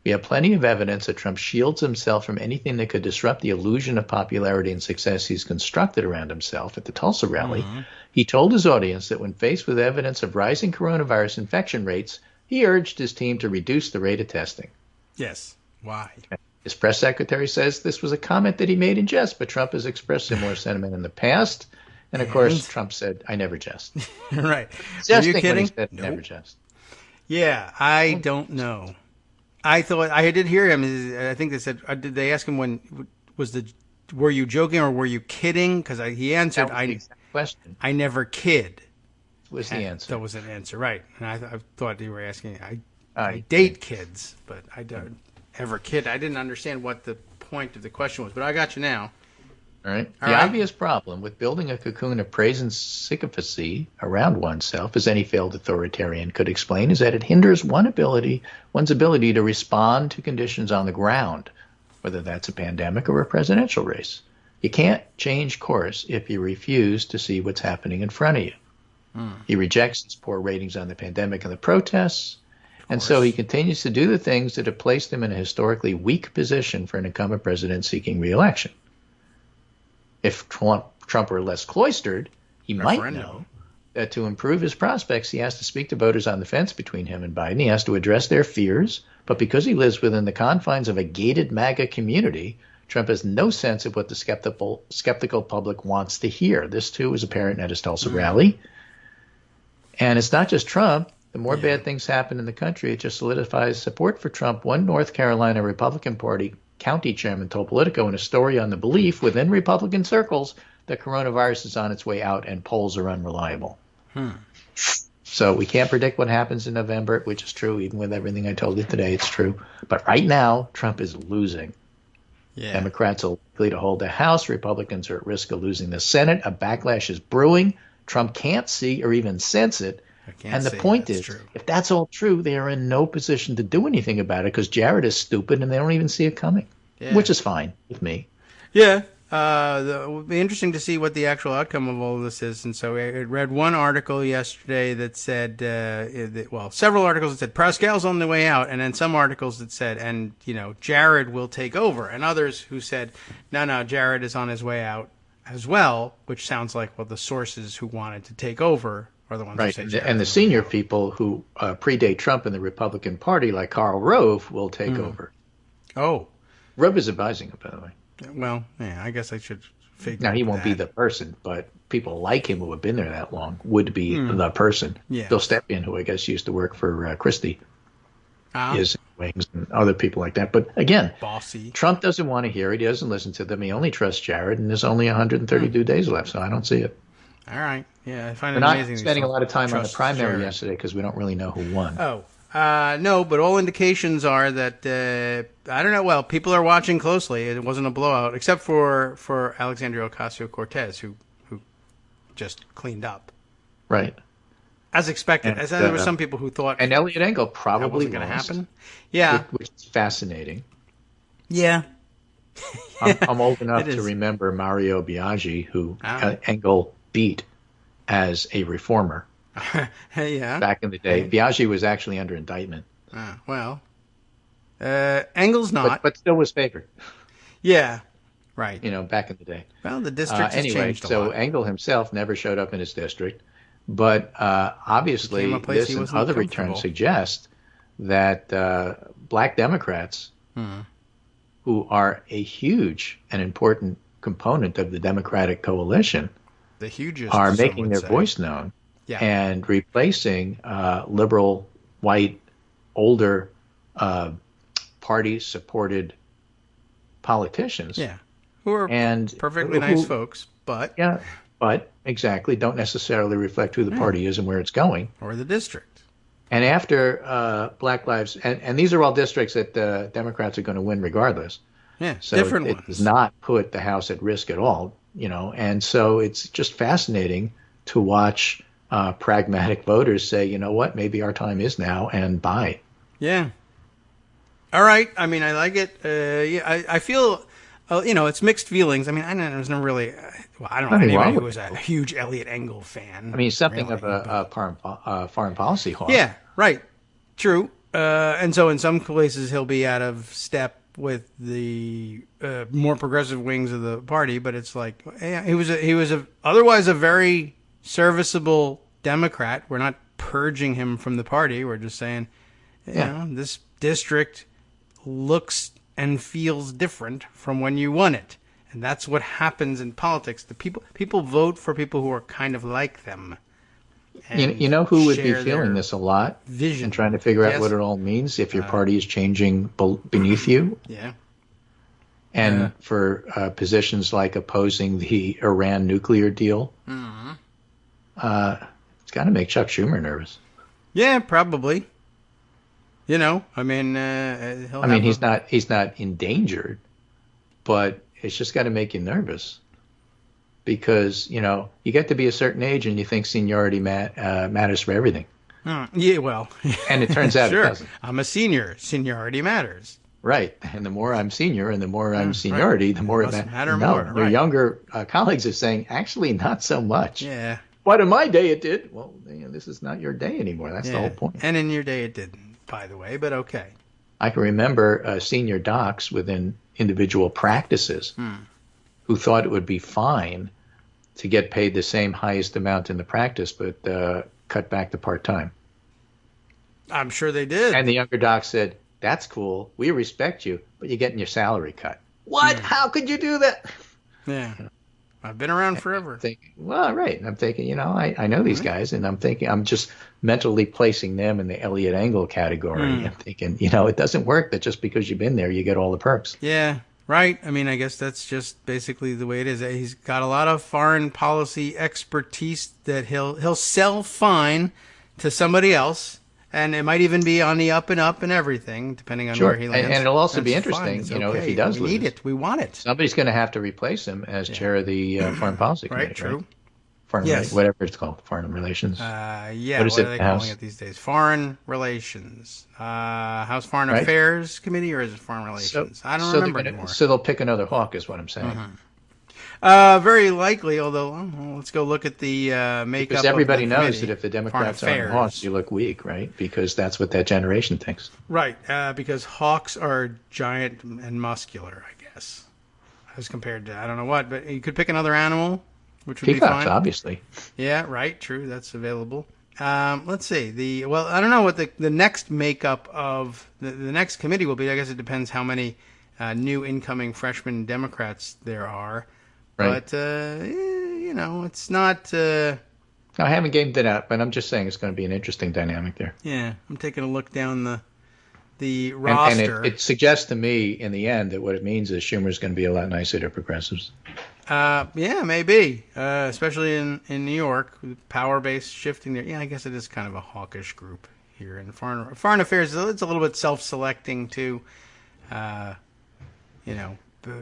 we have plenty of evidence that Trump shields himself from anything that could disrupt the illusion of popularity and success he's constructed around himself. At the Tulsa rally, he told his audience that when faced with evidence of rising coronavirus infection rates, he urged his team to reduce the rate of testing. Yes. Why? His press secretary says this was a comment that he made in jest, but Trump has expressed similar sentiment in the past. And, of course, Trump said, I never jest. Right. Are you kidding? He said, never jest. Yeah, I don't know. I thought I did hear him. I think they said, did they ask him were you joking or were you kidding? Because he answered, question. I never kid. Was the answer. That was an answer, right. And I thought you were asking, I date kids, but I don't ever kid. I didn't understand what the point of the question was, but I got you now. All right. The obvious problem with building a cocoon of praise and sycophancy around oneself, as any failed authoritarian could explain, is that it hinders one's ability to respond to conditions on the ground, whether that's a pandemic or a presidential race. You can't change course if you refuse to see what's happening in front of you. He rejects his poor ratings on the pandemic and the protests, and so he continues to do the things that have placed him in a historically weak position for an incumbent president seeking re-election. If Trump were less cloistered, he might know that to improve his prospects, he has to speak to voters on the fence between him and Biden. He has to address their fears, but because he lives within the confines of a gated MAGA community, Trump has no sense of what the skeptical public wants to hear. This, too, is apparent at his Tulsa rally. And it's not just Trump. The more bad things happen in the country, it just solidifies support for Trump. One North Carolina Republican Party county chairman told Politico in a story on the belief within Republican circles that coronavirus is on its way out and polls are unreliable. So we can't predict what happens in November, which is true. Even with everything I told you today, it's true. But right now, Trump is losing. Democrats are likely to hold the House. Republicans are at risk of losing the Senate. A backlash is brewing. Trump can't see or even sense it. And the point is, if that's all true, they are in no position to do anything about it because Jared is stupid and they don't even see it coming, which is fine with me. Yeah. It will be interesting to see what the actual outcome of all of this is. And so I read one article yesterday that said, several articles that said Pascal's on the way out, and then some articles that said, and, Jared will take over, and others who said, no, Jared is on his way out as well, which sounds like, the sources who wanted to take over are the ones who say Jared. And the senior people who predate Trump in the Republican Party, like Karl Rove, will take over. Oh. Rove is advising him, by the way. Well, yeah, I guess I should figure Now, he won't be the person, but people like him who have been there that long would be the person. Yeah. Bill Stepien, who I guess used to work for Christie, is Wings and other people like that. But again, bossy. Trump doesn't want to hear it. He doesn't listen to them. He only trusts Jared, and there's only 132 days left, so I don't see it. All right. Yeah, I find We're it not amazing. spending a lot of time on the primary Jared yesterday because we don't really know who won. Oh. No, but all indications are that, I don't know, well, people are watching closely. It wasn't a blowout, except for Alexandria Ocasio-Cortez, who just cleaned up. Right. As expected. And, there were some people who thought... And Eliot Engel probably that wasn't going to happen. Yeah. Which is fascinating. Yeah. I'm old enough to remember Mario Biaggi, who Engel beat as a reformer. Yeah. Back in the day. Biaggi was actually under indictment. Engel's not. But still was favored. Yeah. Right. Back in the day. Well, the district has changed a lot. So Engel himself never showed up in his district. But obviously, this and other returns suggest that black Democrats, who are a huge and important component of the Democratic coalition, the hugest, are making their voice known. Yeah. And replacing liberal, white, older, party-supported politicians. Yeah, who are perfectly nice folks, but... Yeah, but exactly, don't necessarily reflect who the party is and where it's going. Or the district. And after Black Lives... And these are all districts that the Democrats are going to win regardless. Yeah, so different ones. It does not put the House at risk at all, And so it's just fascinating to watch pragmatic voters say, you know what, maybe our time is now, and buy. Yeah. All right. I mean, I like it. I feel, it's mixed feelings. I mean, there's no really, I don't know anybody who was a huge Elliot Engel fan. I mean, something of a foreign policy hawk. Yeah, right. True. And so in some places he'll be out of step with the more progressive wings of the party, but it's like, yeah, he was otherwise a very serviceable Democrat. We're not purging him from the party. We're just saying, you know, this district looks and feels different from when you won it. And that's what happens in politics. The people vote for people who are kind of like them. You know who would be feeling this a lot? Vision. And trying to figure out what it all means if your party is changing beneath you. Yeah. And for positions like opposing the Iran nuclear deal, it's got to make Chuck Schumer nervous. Yeah, probably. You know, I mean, he's not endangered, but it's just got to make you nervous. Because, you know, you get to be a certain age and you think seniority matters for everything. Yeah, well. And it turns out sure. it doesn't. I'm a senior. Seniority matters. Right. And the more I'm senior and the more I'm seniority, the more it matters. More. Your younger colleagues are saying, actually, not so much. Yeah. But in my day it did. Well, this is not your day anymore. That's the whole point. And in your day it didn't, by the way, but okay. I can remember senior docs within individual practices who thought it would be fine to get paid the same highest amount in the practice, but cut back to part-time. I'm sure they did. And the younger doc said, that's cool. We respect you, but you're getting your salary cut. What? How could you do that? Yeah. I've been around forever. I'm thinking, well, right. I'm thinking, I know these guys, and I'm just mentally placing them in the Elliot Engel category. I'm thinking, it doesn't work that just because you've been there, you get all the perks. Yeah. Right. I mean, I guess that's just basically the way it is. He's got a lot of foreign policy expertise that he'll sell fine to somebody else, and it might even be on the up and up and everything, depending on where he lands. And it'll also be interesting, if he does lose. We need it. We want it. Somebody's going to have to replace him as chair of the Foreign Policy Committee. Right, true. Whatever it's called, Foreign Relations. What are they calling it these days? Foreign Relations. House Foreign Affairs Committee, or is it Foreign Relations? I don't remember anymore. So they'll pick another hawk, is what I'm saying. Very likely, although let's go look at the makeup. Because everybody of the knows that if the Democrats are on hawks, you look weak, right? Because that's what that generation thinks. Right, because hawks are giant and muscular, I guess, as compared to I don't know what. But you could pick another animal. Which would Peacocks, be fine. Obviously. Yeah, right. True. That's available. Let's see. I don't know what the next makeup of the next committee will be. I guess it depends how many new incoming freshman Democrats there are. Right. But, it's not... I haven't gamed it out, but I'm just saying it's going to be an interesting dynamic there. Yeah. I'm taking a look down the roster. And it suggests to me, in the end, that what it means is Schumer's going to be a lot nicer to progressives. Yeah, maybe, especially in New York, power base shifting there. Yeah, I guess it is kind of a hawkish group here in foreign affairs. It's a little bit self-selecting too.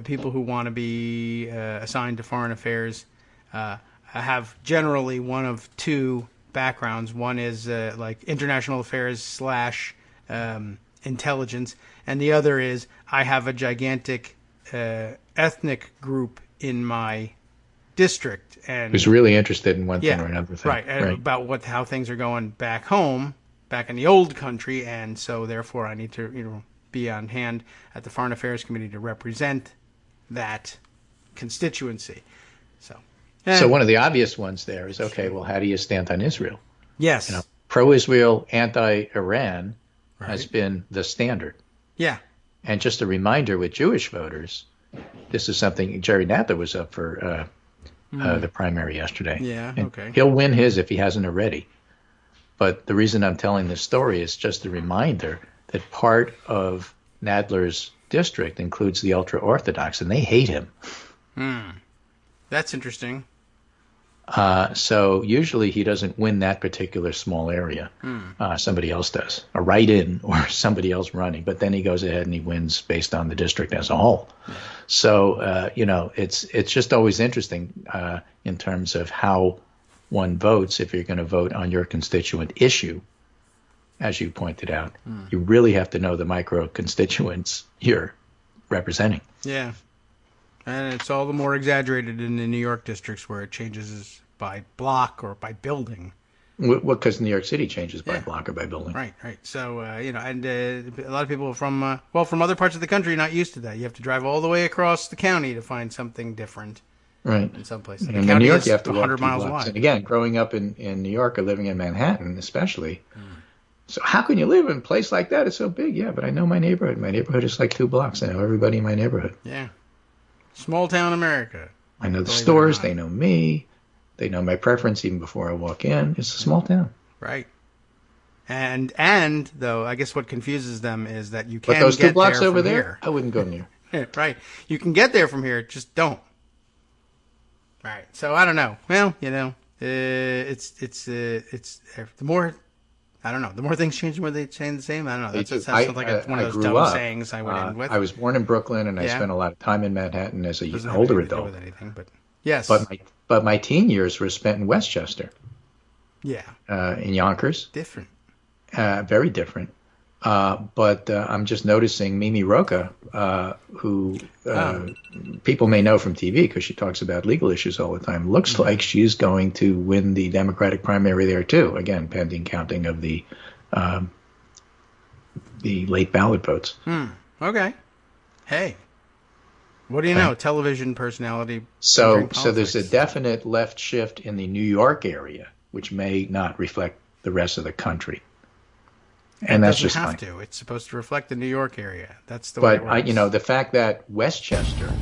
People who want to be assigned to foreign affairs have generally one of two backgrounds. One is like international affairs / intelligence, and the other is I have a gigantic ethnic group in my district, and who's really interested in one thing or another thing, right? About how things are going back home, back in the old country, and so therefore I need to be on hand at the Foreign Affairs Committee to represent that constituency. So one of the obvious ones there is well, how do you stand on Israel? Yes, pro-Israel, anti-Iran has been the standard. Yeah, and just a reminder with Jewish voters. This is something Jerry Nadler was up for the primary yesterday. Yeah, and okay. He'll win his if he hasn't already. But the reason I'm telling this story is just a reminder that part of Nadler's district includes the ultra-Orthodox, and they hate him. That's interesting. So usually he doesn't win that particular small area. Somebody else does, a write-in or somebody else running. But then he goes ahead and he wins based on the district as a whole. So, it's just always interesting in terms of how one votes if you're going to vote on your constituent issue, as you pointed out. You really have to know the micro constituents you're representing. Yeah. And it's all the more exaggerated in the New York districts where it changes by block or by building. Well, because New York City changes by block or by building. Right. So, and a lot of people from other parts of the country are not used to that. You have to drive all the way across the county to find something different. Right. In some places. And in New York, you have to walk 100 miles wide. And again, growing up in New York or living in Manhattan especially, so how can you live in a place like that? It's so big. Yeah, but I know my neighborhood. My neighborhood is like 2 blocks. I know everybody in my neighborhood. Yeah. Small town America. I know the stores. They know me. They know my preference even before I walk in. It's a small town. Right. And though, I guess what confuses them is that you can but those get 2 blocks there over from there, here. I wouldn't go near. Right. You can get there from here, just don't. Right. So I don't know. Well, it's the more, I don't know, the more things change, the more they change the same. I don't know. That sounds like one of those dumb sayings I would end with. I was born in Brooklyn, and I spent a lot of time in Manhattan as an older adult. With anything, but yes. But my teen years were spent in Westchester. Yeah. In Yonkers. Different. Very different. But I'm just noticing Mimi Rocca, who people may know from TV because she talks about legal issues all the time, looks like she's going to win the Democratic primary there too. Again, pending counting of the late ballot votes. Okay. Hey. What do you know? Television personality. So there's a definite left shift in the New York area, which may not reflect the rest of the country. And that's just fine. It doesn't have to. It's supposed to reflect the New York area. That's the way it works. But the fact that Westchester,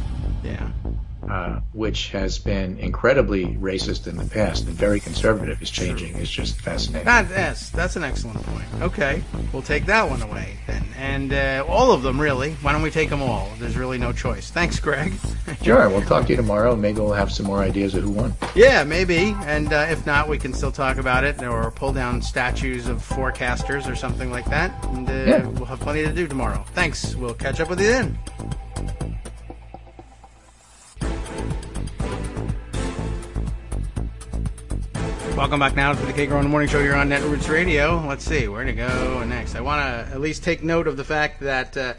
which has been incredibly racist in the past and very conservative, is changing is just fascinating. That's an excellent point. Okay, we'll take that one away then, and all of them really. Why don't we take them all? There's really no choice. Thanks, Greg. Sure, we'll talk to you tomorrow. Maybe we'll have some more ideas of who won. Yeah, maybe, and if not, we can still talk about it or pull down statues of forecasters or something like that, and we'll have plenty to do tomorrow. Thanks. We'll catch up with you then. Welcome back now to the Kagro in the Morning Show here on Netroots Radio. Let's see, where to go next? I want to at least take note of the fact that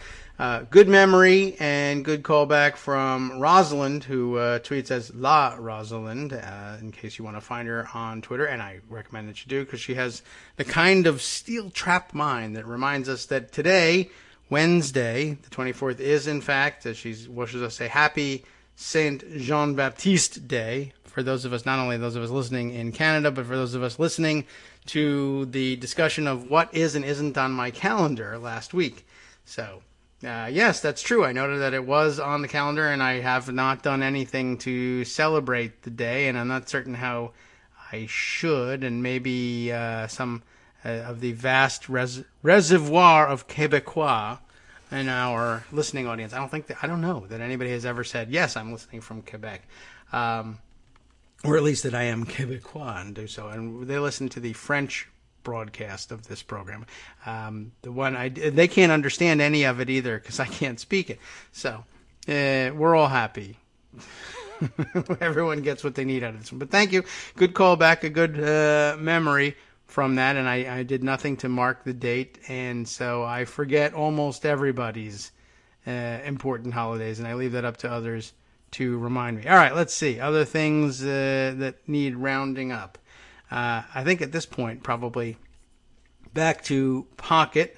good memory and good callback from Rosalind, who tweets as La Rosalind, in case you want to find her on Twitter, and I recommend that you do, because she has the kind of steel-trapped mind that reminds us that today, Wednesday, the 24th, is in fact, as she wishes us a happy Saint Jean-Baptiste Day, for those of us, not only those of us listening in Canada, but for those of us listening to the discussion of what is and isn't on my calendar last week. So, yes, that's true. I noted that it was on the calendar, and I have not done anything to celebrate the day, and I'm not certain how I should, and maybe some of the vast reservoir of Quebecois in our listening audience. I don't know that anybody has ever said, yes, I'm listening from Quebec. Or at least that I am Quebecois and do so. And they listen to the French broadcast of this program. They can't understand any of it either because I can't speak it. So we're all happy. Everyone gets what they need out of this one. But thank you. Good callback, a good memory from that. And I did nothing to mark the date. And so I forget almost everybody's important holidays. And I leave that up to others to remind me. All right, let's see. Other things that need rounding up. I think at this point, probably back to Pocket,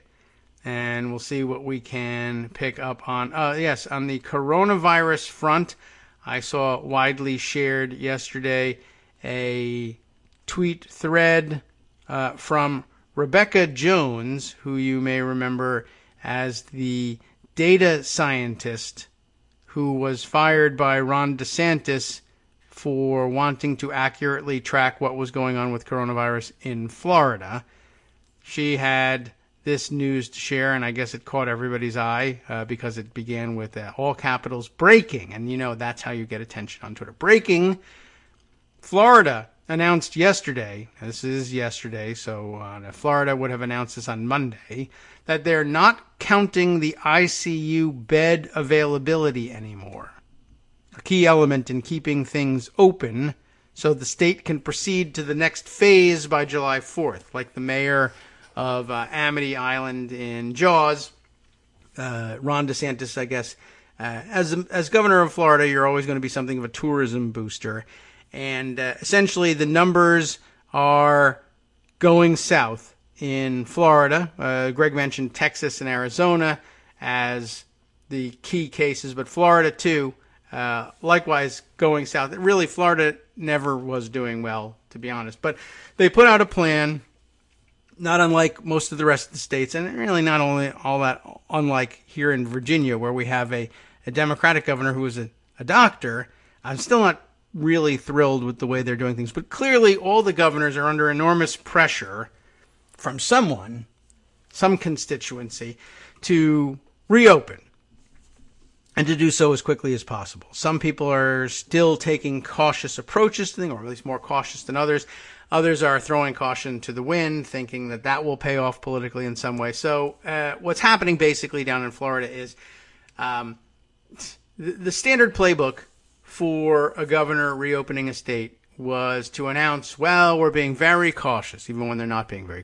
and we'll see what we can pick up on. Yes, on the coronavirus front, I saw widely shared yesterday a tweet thread from Rebecca Jones, who you may remember as the data scientist who was fired by Ron DeSantis for wanting to accurately track what was going on with coronavirus in Florida. She had this news to share, and I guess it caught everybody's eye because it began with all capitals, breaking. And that's how you get attention on Twitter. Breaking, Florida announced yesterday, this is yesterday, so Florida would have announced this on Monday, that they're not counting the ICU bed availability anymore. A key element in keeping things open so the state can proceed to the next phase by July 4th, like the mayor of Amity Island in Jaws, Ron DeSantis, I guess. As governor of Florida, you're always going to be something of a tourism booster. And essentially the numbers are going south in Florida. Greg mentioned Texas and Arizona as the key cases, but Florida too, likewise going south. Really, Florida never was doing well, to be honest. But they put out a plan, not unlike most of the rest of the states, and really not only all that unlike here in Virginia, where we have a Democratic governor who is a doctor. I'm still not really thrilled with the way they're doing things, but clearly all the governors are under enormous pressure from someone, some constituency, to reopen and to do so as quickly as possible. Some people are still taking cautious approaches to things, or at least more cautious than others. Others are throwing caution to the wind, thinking that that will pay off politically in some way. So what's happening basically down in Florida is the standard playbook for a governor reopening a state was to announce, well, we're being very cautious, even when they're not being very cautious.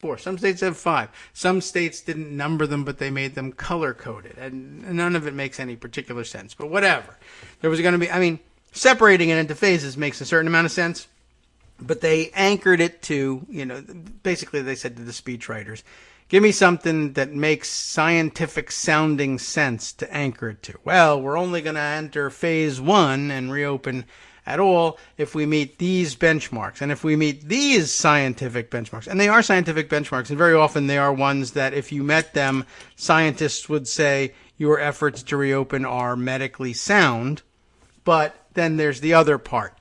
4. Some states have 5. Some states didn't number them, but they made them color-coded. And none of it makes any particular sense. But whatever. There was going to be, separating it into phases makes a certain amount of sense. But they anchored it to, basically they said to the speechwriters, give me something that makes scientific sounding sense to anchor it to. Well, we're only going to enter phase 1 and reopen at all if we meet these benchmarks. And if we meet these scientific benchmarks, and they are scientific benchmarks, and very often they are ones that if you met them, scientists would say your efforts to reopen are medically sound. But then there's the other part,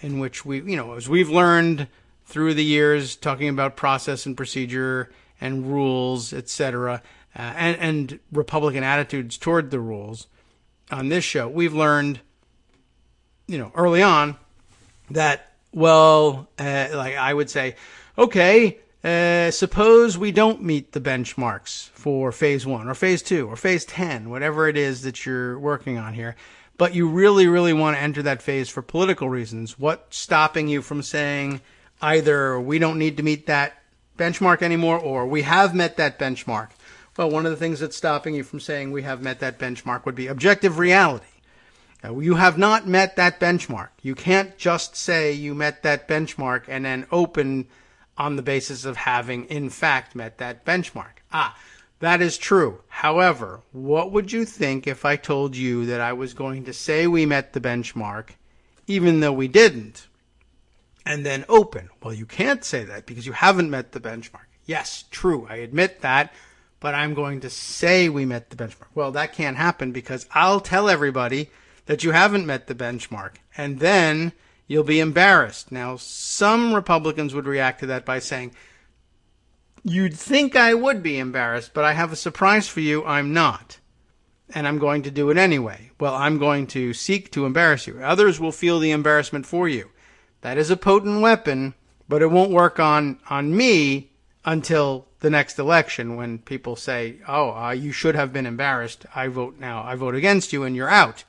in which as we've learned through the years, talking about process and procedure and rules, etc., and Republican attitudes toward the rules on this show, we've learned, early on that, like I would say, okay, suppose we don't meet the benchmarks for phase 1 or phase 2 or phase 10, whatever it is that you're working on here, but you really, really want to enter that phase for political reasons. What's stopping you from saying either we don't need to meet that benchmark anymore, or we have met that benchmark? Well, one of the things that's stopping you from saying we have met that benchmark would be objective reality. You have not met that benchmark. You can't just say you met that benchmark and then open on the basis of having, in fact, met that benchmark. That is true. However, what would you think if I told you that I was going to say we met the benchmark, even though we didn't, and then open? Well, you can't say that because you haven't met the benchmark. Yes, true, I admit that, but I'm going to say we met the benchmark. Well, that can't happen because I'll tell everybody that you haven't met the benchmark, and then you'll be embarrassed. Now, some Republicans would react to that by saying, you'd think I would be embarrassed, but I have a surprise for you, I'm not. And I'm going to do it anyway. Well, I'm going to seek to embarrass you. Others will feel the embarrassment for you. That is a potent weapon, but it won't work on me until the next election when people say, you should have been embarrassed. I vote now. I vote against you and you're out.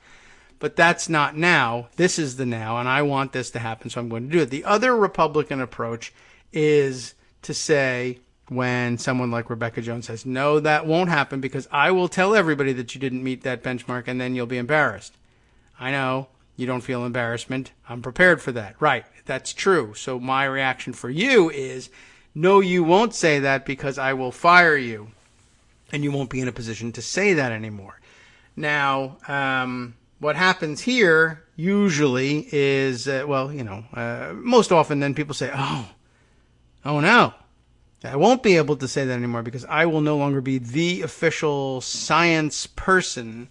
But that's not now. This is the now, and I want this to happen, so I'm going to do it. The other Republican approach is to say, when someone like Rebecca Jones says, no, that won't happen because I will tell everybody that you didn't meet that benchmark and then you'll be embarrassed. I know you don't feel embarrassment. I'm prepared for that. Right, that's true. So my reaction for you is, no, you won't say that because I will fire you and you won't be in a position to say that anymore. Now, what happens here usually is, most often then people say, oh no, I won't be able to say that anymore because I will no longer be the official science person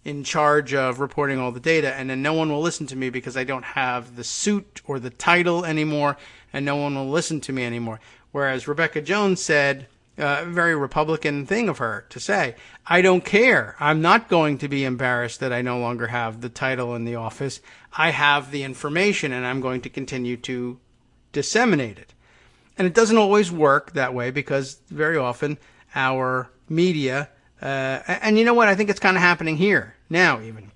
in charge of reporting all the data, and then no one will listen to me because I don't have the suit or the title anymore, and no one will listen to me anymore. Whereas Rebecca Jones said, a very Republican thing of her to say, I don't care. I'm not going to be embarrassed that I no longer have the title in the office. I have the information and I'm going to continue to disseminate it. And it doesn't always work that way because very often our media, and you know what, I think it's kind of happening here now even.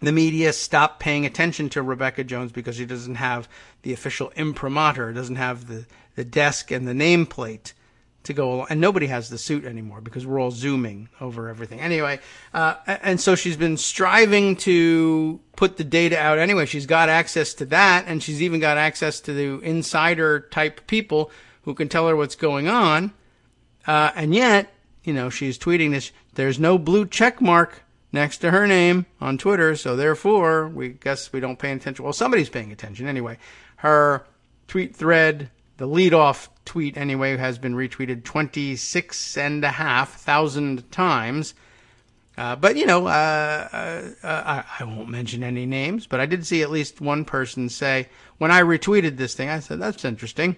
the media stopped paying attention to Rebecca Jones because she doesn't have the official imprimatur, doesn't have the desk and the nameplate to go along. And nobody has the suit anymore because we're all Zooming over everything. Anyway, and so she's been striving to put the data out anyway. She's got access to that, and she's even got access to the insider-type people who can tell her what's going on. And yet, she's tweeting this. There's no blue check mark next to her name on Twitter, so therefore, we guess we don't pay attention. Well, somebody's paying attention anyway. Her tweet thread, the lead-off tweet anyway, has been retweeted 26,500 times. But, I won't mention any names, but I did see at least one person say, when I retweeted this thing, I said, that's interesting.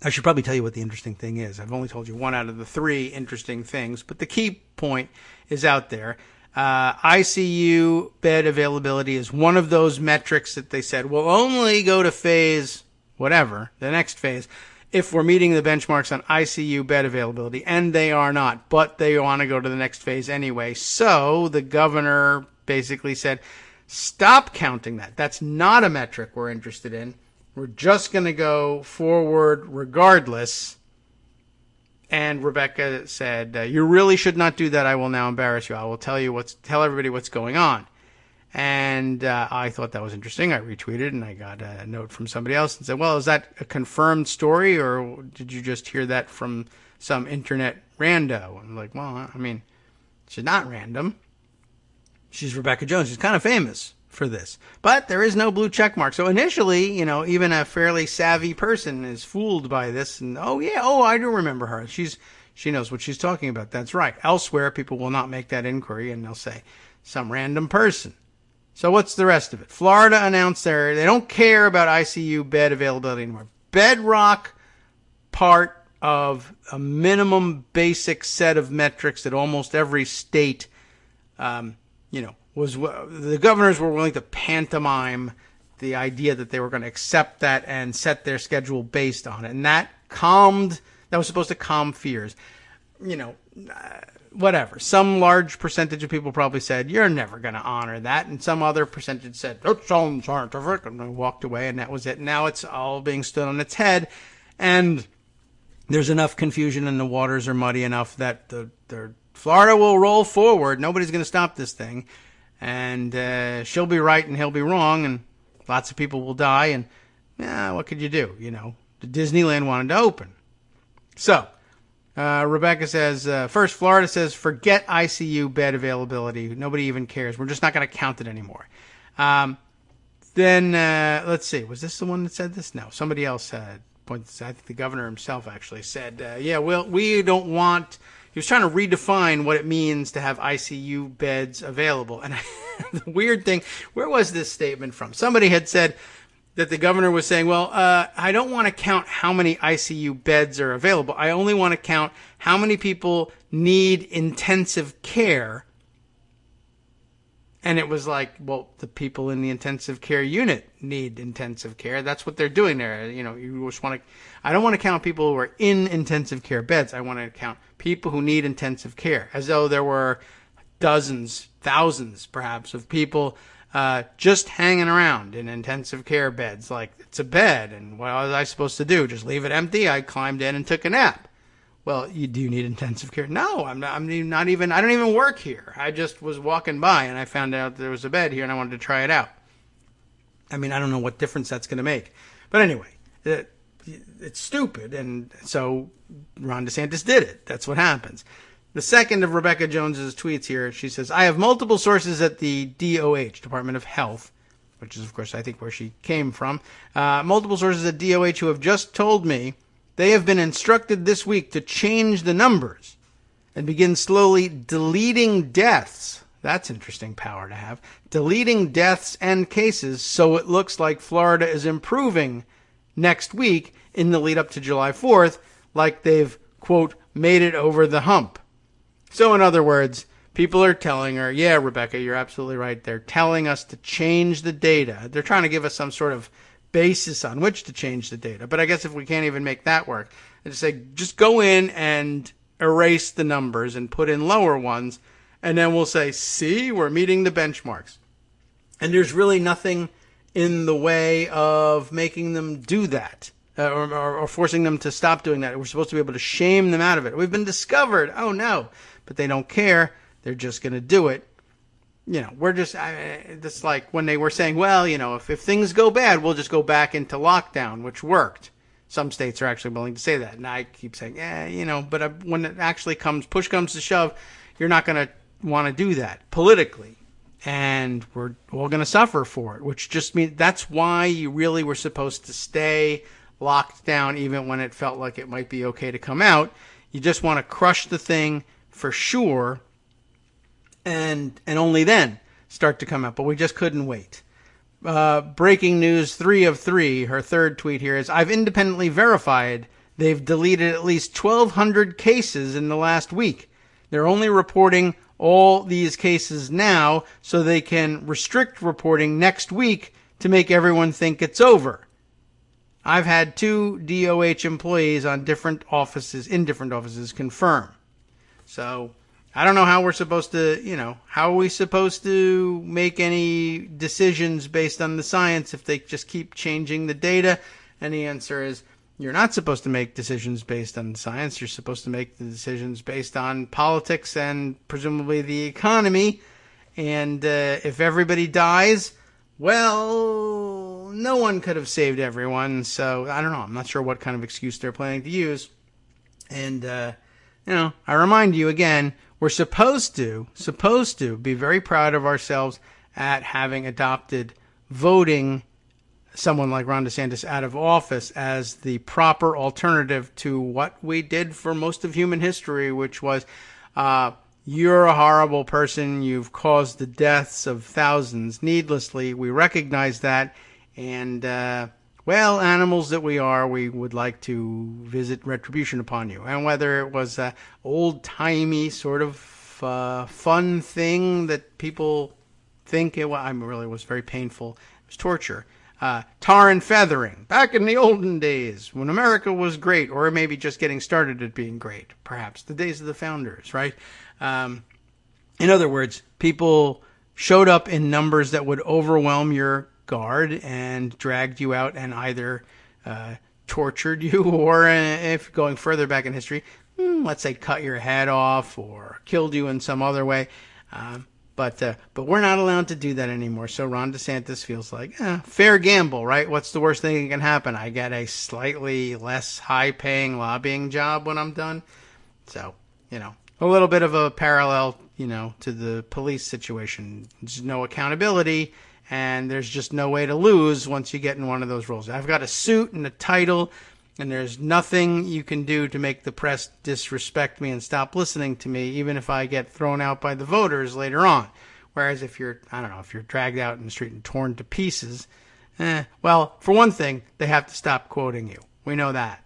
I should probably tell you what the interesting thing is. I've only told you one out of the three interesting things, but the key point is out there. ICU bed availability is one of those metrics that they said will only go to phase whatever, the next phase, if we're meeting the benchmarks on ICU bed availability, and they are not, but they want to go to the next phase anyway. So the governor basically said, stop counting that. That's not a metric we're interested in. We're just going to go forward regardless. And Rebecca said, you really should not do that. I will now embarrass you. I will tell everybody what's going on. And I thought that was interesting. I retweeted, and I got a note from somebody else and said, well, is that a confirmed story, or did you just hear that from some internet rando? I'm like, well, I mean, she's not random. She's Rebecca Jones. She's kind of famous for this. But there is no blue check mark. So initially, even a fairly savvy person is fooled by this. And, I do remember her. She knows what she's talking about. That's right. Elsewhere, people will not make that inquiry, and they'll say, some random person. So what's the rest of it? Florida announced they don't care about ICU bed availability anymore. Bedrock part of a minimum basic set of metrics that almost every state, the governors were willing to pantomime the idea that they were going to accept that and set their schedule based on it. And that was supposed to calm fears. Whatever. Some large percentage of people probably said, you're never going to honor that. And some other percentage said, that sounds scientific, and they walked away, and that was it. Now it's all being stood on its head. And there's enough confusion, and the waters are muddy enough that the Florida will roll forward. Nobody's going to stop this thing. And she'll be right and he'll be wrong, and lots of people will die. And what could you do? The Disneyland wanted to open. So Rebecca says, first, Florida says, forget ICU bed availability. Nobody even cares. We're just not going to count it anymore. Then let's see. Was this the one that said this? No, somebody else pointed this. I think the governor himself actually said, we don't want... He was trying to redefine what it means to have ICU beds available. And the weird thing, where was this statement from? Somebody had said that the governor was saying, I don't want to count how many ICU beds are available. I only want to count how many people need intensive care. And it was like, well, the people in the intensive care unit need intensive care. That's what they're doing there. You just want to, I don't want to count people who are in intensive care beds. I want to count people who need intensive care, as though there were dozens, thousands perhaps, of people just hanging around in intensive care beds. Like, it's a bed, and what was I supposed to do? Just leave it empty? I climbed in and took a nap. Well, do you need intensive care? No, I'm not even, I don't even work here. I just was walking by and I found out there was a bed here and I wanted to try it out. I mean, I don't know what difference that's going to make. But anyway, it's stupid. And so Ron DeSantis did it. That's what happens. The second of Rebecca Jones's tweets here, she says, I have multiple sources at the DOH, Department of Health, which is, of course, I think where she came from. Multiple sources at DOH who have just told me they have been instructed this week to change the numbers and begin slowly deleting deaths. That's interesting power to have. Deleting deaths and cases so it looks like Florida is improving next week in the lead up to July 4th, like they've, quote, made it over the hump. So in other words, people are telling her, yeah, Rebecca, you're absolutely right. They're telling us to change the data. They're trying to give us some sort of basis on which to change the data. But I guess if we can't even make that work, they say, just go in and erase the numbers and put in lower ones, and then we'll say, see, we're meeting the benchmarks. And there's really nothing in the way of making them do that. Or forcing them to stop doing that. We're supposed to be able to shame them out of it. We've been discovered. Oh, no. But they don't care. They're just going to do it. We're just, it's like when they were saying, well, if things go bad, we'll just go back into lockdown, which worked. Some states are actually willing to say that. And I keep saying, but when it actually push comes to shove, you're not going to want to do that politically. And we're all going to suffer for it, which just means that's why you really were supposed to stay locked down even when it felt like it might be okay to come out. You just want to crush the thing for sure and only then start to come out. But we just couldn't wait. Breaking news 3 of 3, her third tweet here is, I've independently verified they've deleted at least 1,200 cases in the last week. They're only reporting all these cases now so they can restrict reporting next week to make everyone think it's over. I've had 2 DOH employees in different offices confirm. So I don't know how we're supposed to, how are we supposed to make any decisions based on the science if they just keep changing the data? And the answer is, you're not supposed to make decisions based on science. You're supposed to make the decisions based on politics and presumably the economy. And if everybody dies, well, no one could have saved everyone. So I don't know. I'm not sure what kind of excuse they're planning to use. And, I remind you again, we're supposed to be very proud of ourselves at having adopted voting someone like Ron DeSantis out of office as the proper alternative to what we did for most of human history, which was, you're a horrible person. You've caused the deaths of thousands needlessly. We recognize that. And, animals that we are, we would like to visit retribution upon you. And whether it was an old-timey sort of fun thing that people think it really was very painful. It was torture. Tar and feathering. Back in the olden days when America was great, or maybe just getting started at being great, perhaps. The days of the founders, right? In other words, people showed up in numbers that would overwhelm your guard and dragged you out and either tortured you or, if going further back in history, let's say cut your head off or killed you in some other way. But we're not allowed to do that anymore. So Ron DeSantis feels like, fair gamble, right? What's the worst thing that can happen? I get a slightly less high-paying lobbying job when I'm done. So, a little bit of a parallel, to the police situation. There's no accountability, and there's just no way to lose once you get in one of those roles. I've got a suit and a title, and there's nothing you can do to make the press disrespect me and stop listening to me, even if I get thrown out by the voters later on. Whereas if you're dragged out in the street and torn to pieces, well, for one thing, they have to stop quoting you. We know that.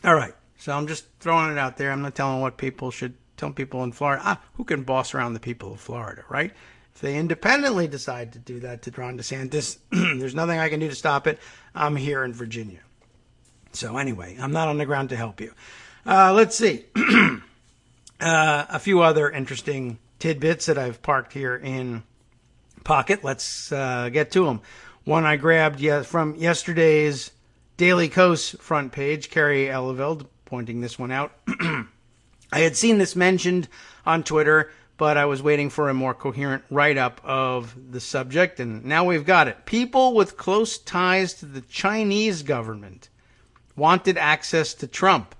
All right. So I'm just throwing it out there. I'm not telling what people should tell people in Florida. Who can boss around the people of Florida, right? If they independently decide to do that to Ron DeSantis, there's nothing I can do to stop it. I'm here in Virginia. So anyway, I'm not on the ground to help you. Let's see. A few other interesting tidbits that I've parked here in Pocket. Let's get to them. One I grabbed from yesterday's Daily Kos front page, Carrie Eleveld pointing this one out. I had seen this mentioned on Twitter, but I was waiting for a more coherent write-up of the subject, and now we've got it. People with close ties to the Chinese government wanted access to Trump,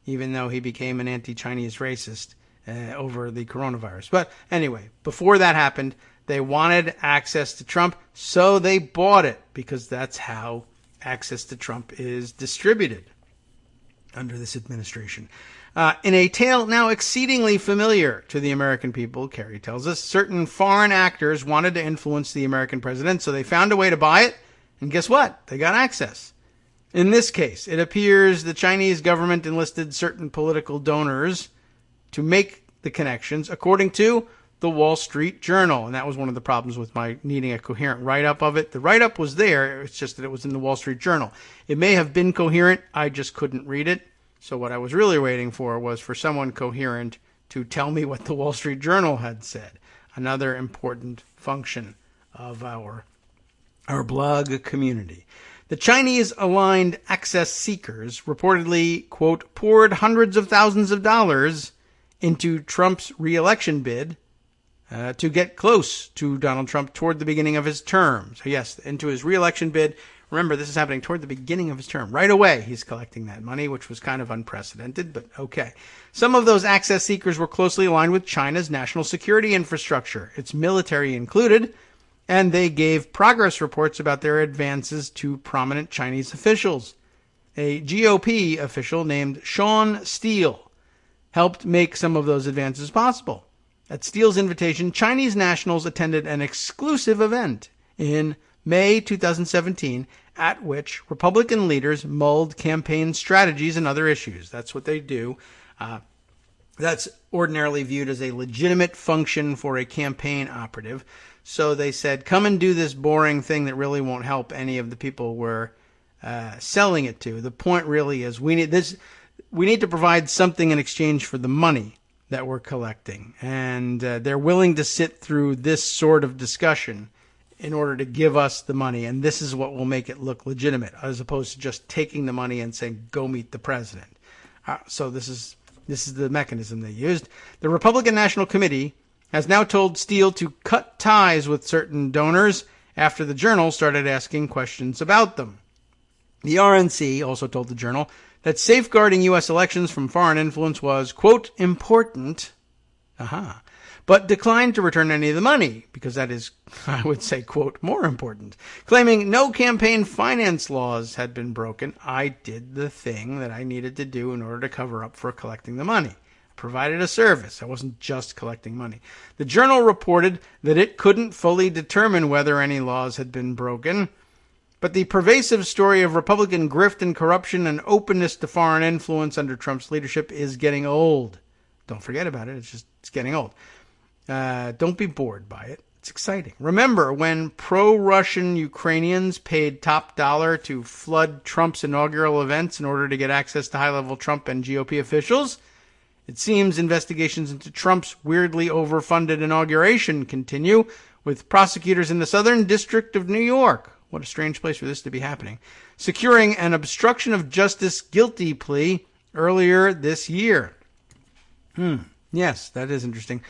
even though he became an anti-Chinese racist over the coronavirus. But anyway, before that happened, they wanted access to Trump, so they bought it, because that's how access to Trump is distributed under this administration. In a tale now exceedingly familiar to the American people, Kerry tells us, certain foreign actors wanted to influence the American president, so they found a way to buy it, and guess what? They got access. In this case, it appears the Chinese government enlisted certain political donors to make the connections, according to the Wall Street Journal. And that was one of the problems with my needing a coherent write-up of it. The write-up was there, it's just that it was in the Wall Street Journal. It may have been coherent, I just couldn't read it. So what I was really waiting for was for someone coherent to tell me what the Wall Street Journal had said. Another important function of our blog community. The Chinese-aligned access seekers reportedly, quote, poured hundreds of thousands of dollars into Trump's re-election bid to get close to Donald Trump toward the beginning of his term. So yes, into his re-election bid. Remember, this is happening toward the beginning of his term. Right away, he's collecting that money, which was kind of unprecedented, but okay. Some of those access seekers were closely aligned with China's national security infrastructure, its military included, and they gave progress reports about their advances to prominent Chinese officials. A GOP official named Sean Steele helped make some of those advances possible. At Steele's invitation, Chinese nationals attended an exclusive event in May 2017, at which Republican leaders mulled campaign strategies and other issues. That's what they do. That's ordinarily viewed as a legitimate function for a campaign operative. So they said, come and do this boring thing that really won't help any of the people we're selling it to. The point really is we need to provide something in exchange for the money that we're collecting. And they're willing to sit through this sort of discussion in order to give us the money. And this is what will make it look legitimate, as opposed to just taking the money and saying, go meet the president. So this is the mechanism they used. The Republican National Committee has now told Steele to cut ties with certain donors after the Journal started asking questions about them. The RNC also told the Journal that safeguarding U.S. elections from foreign influence was, quote, important, but declined to return any of the money, because that is, I would say, quote, more important. Claiming no campaign finance laws had been broken, I did the thing that I needed to do in order to cover up for collecting the money. I provided a service. I wasn't just collecting money. The Journal reported that it couldn't fully determine whether any laws had been broken, but the pervasive story of Republican grift and corruption and openness to foreign influence under Trump's leadership is getting old. Don't forget about it. It's getting old. Don't be bored by it. It's exciting. Remember when pro-Russian Ukrainians paid top dollar to flood Trump's inaugural events in order to get access to high-level Trump and GOP officials? It seems investigations into Trump's weirdly overfunded inauguration continue, with prosecutors in the Southern District of New York, what a strange place for this to be happening, securing an obstruction of justice guilty plea earlier this year. Yes, that is interesting.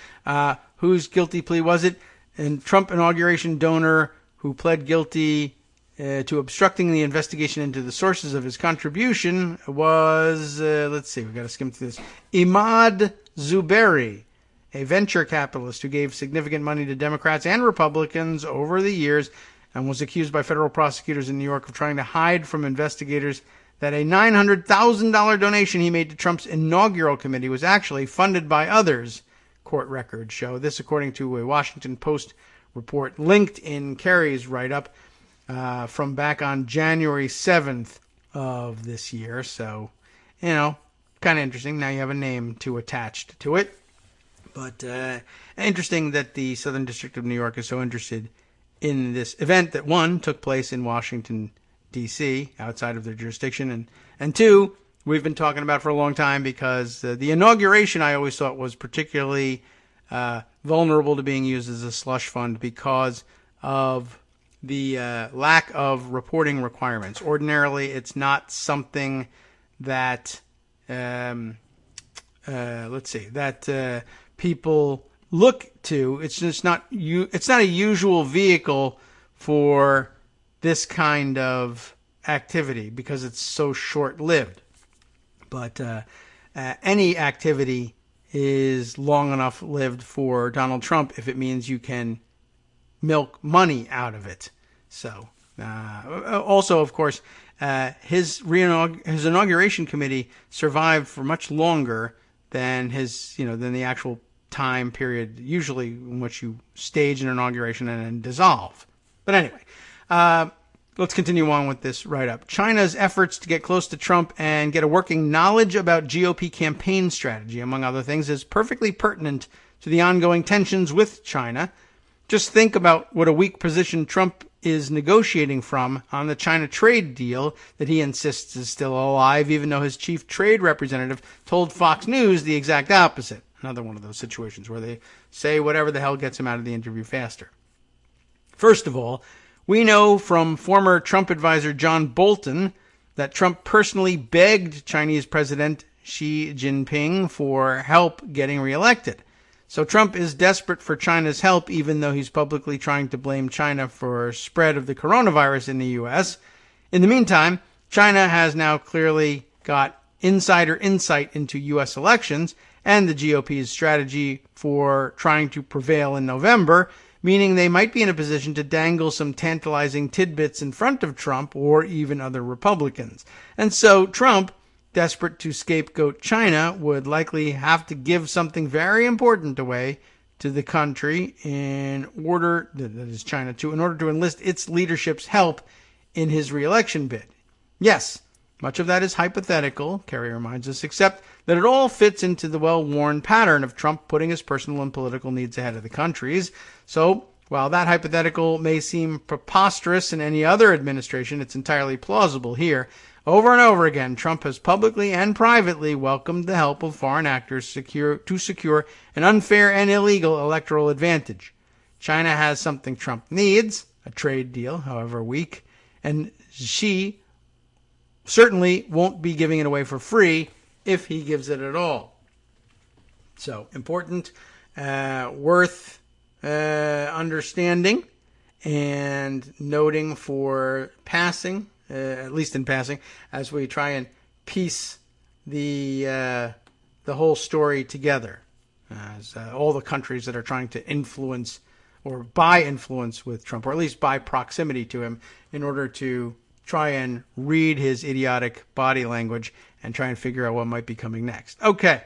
Whose guilty plea was it? And Trump inauguration donor who pled guilty to obstructing the investigation into the sources of his contribution was, let's see, we've got to skim through this, Imad Zuberi, a venture capitalist who gave significant money to Democrats and Republicans over the years and was accused by federal prosecutors in New York of trying to hide from investigators that a $900,000 donation he made to Trump's inaugural committee was actually funded by others, court records show. This according to a Washington Post report linked in Kerry's write-up from back on January 7th of this year. So, kind of interesting. Now you have a name to attached to it. But interesting that the Southern District of New York is so interested in this event that, one, took place in Washington, D.C., outside of their jurisdiction, and two, we've been talking about for a long time because the inauguration I always thought was particularly vulnerable to being used as a slush fund because of the lack of reporting requirements. Ordinarily, it's not something that, people look to. It's just not it's not a usual vehicle for this kind of activity because it's so short-lived. But any activity is long enough lived for Donald Trump if it means you can milk money out of it. So, also, of course, his inauguration committee survived for much longer than than the actual time period usually in which you stage an inauguration and then dissolve. But anyway, let's continue on with this write-up. China's efforts to get close to Trump and get a working knowledge about GOP campaign strategy, among other things, is perfectly pertinent to the ongoing tensions with China. Just think about what a weak position Trump is negotiating from on the China trade deal that he insists is still alive, even though his chief trade representative told Fox News the exact opposite. Another one of those situations where they say whatever the hell gets him out of the interview faster. First of all, we know from former Trump advisor John Bolton that Trump personally begged Chinese President Xi Jinping for help getting reelected. So Trump is desperate for China's help, even though he's publicly trying to blame China for spread of the coronavirus in the U.S. In the meantime, China has now clearly got insider insight into U.S. elections and the GOP's strategy for trying to prevail in November, meaning they might be in a position to dangle some tantalizing tidbits in front of Trump or even other Republicans. And so Trump, desperate to scapegoat China, would likely have to give something very important away to the country in order, that is China too, in order to enlist its leadership's help in his reelection bid. Yes, much of that is hypothetical, Kerry reminds us, except that it all fits into the well-worn pattern of Trump putting his personal and political needs ahead of the country's. So, while that hypothetical may seem preposterous in any other administration, it's entirely plausible here. Over and over again, Trump has publicly and privately welcomed the help of foreign actors to secure an unfair and illegal electoral advantage. China has something Trump needs, a trade deal, however weak, and Xi certainly won't be giving it away for free if he gives it at all. So, important, worth understanding and noting for passing, at least in passing, as we try and piece the whole story together. As all the countries that are trying to influence or buy influence with Trump, or at least buy proximity to him, in order to try and read his idiotic body language and try and figure out what might be coming next. Okay,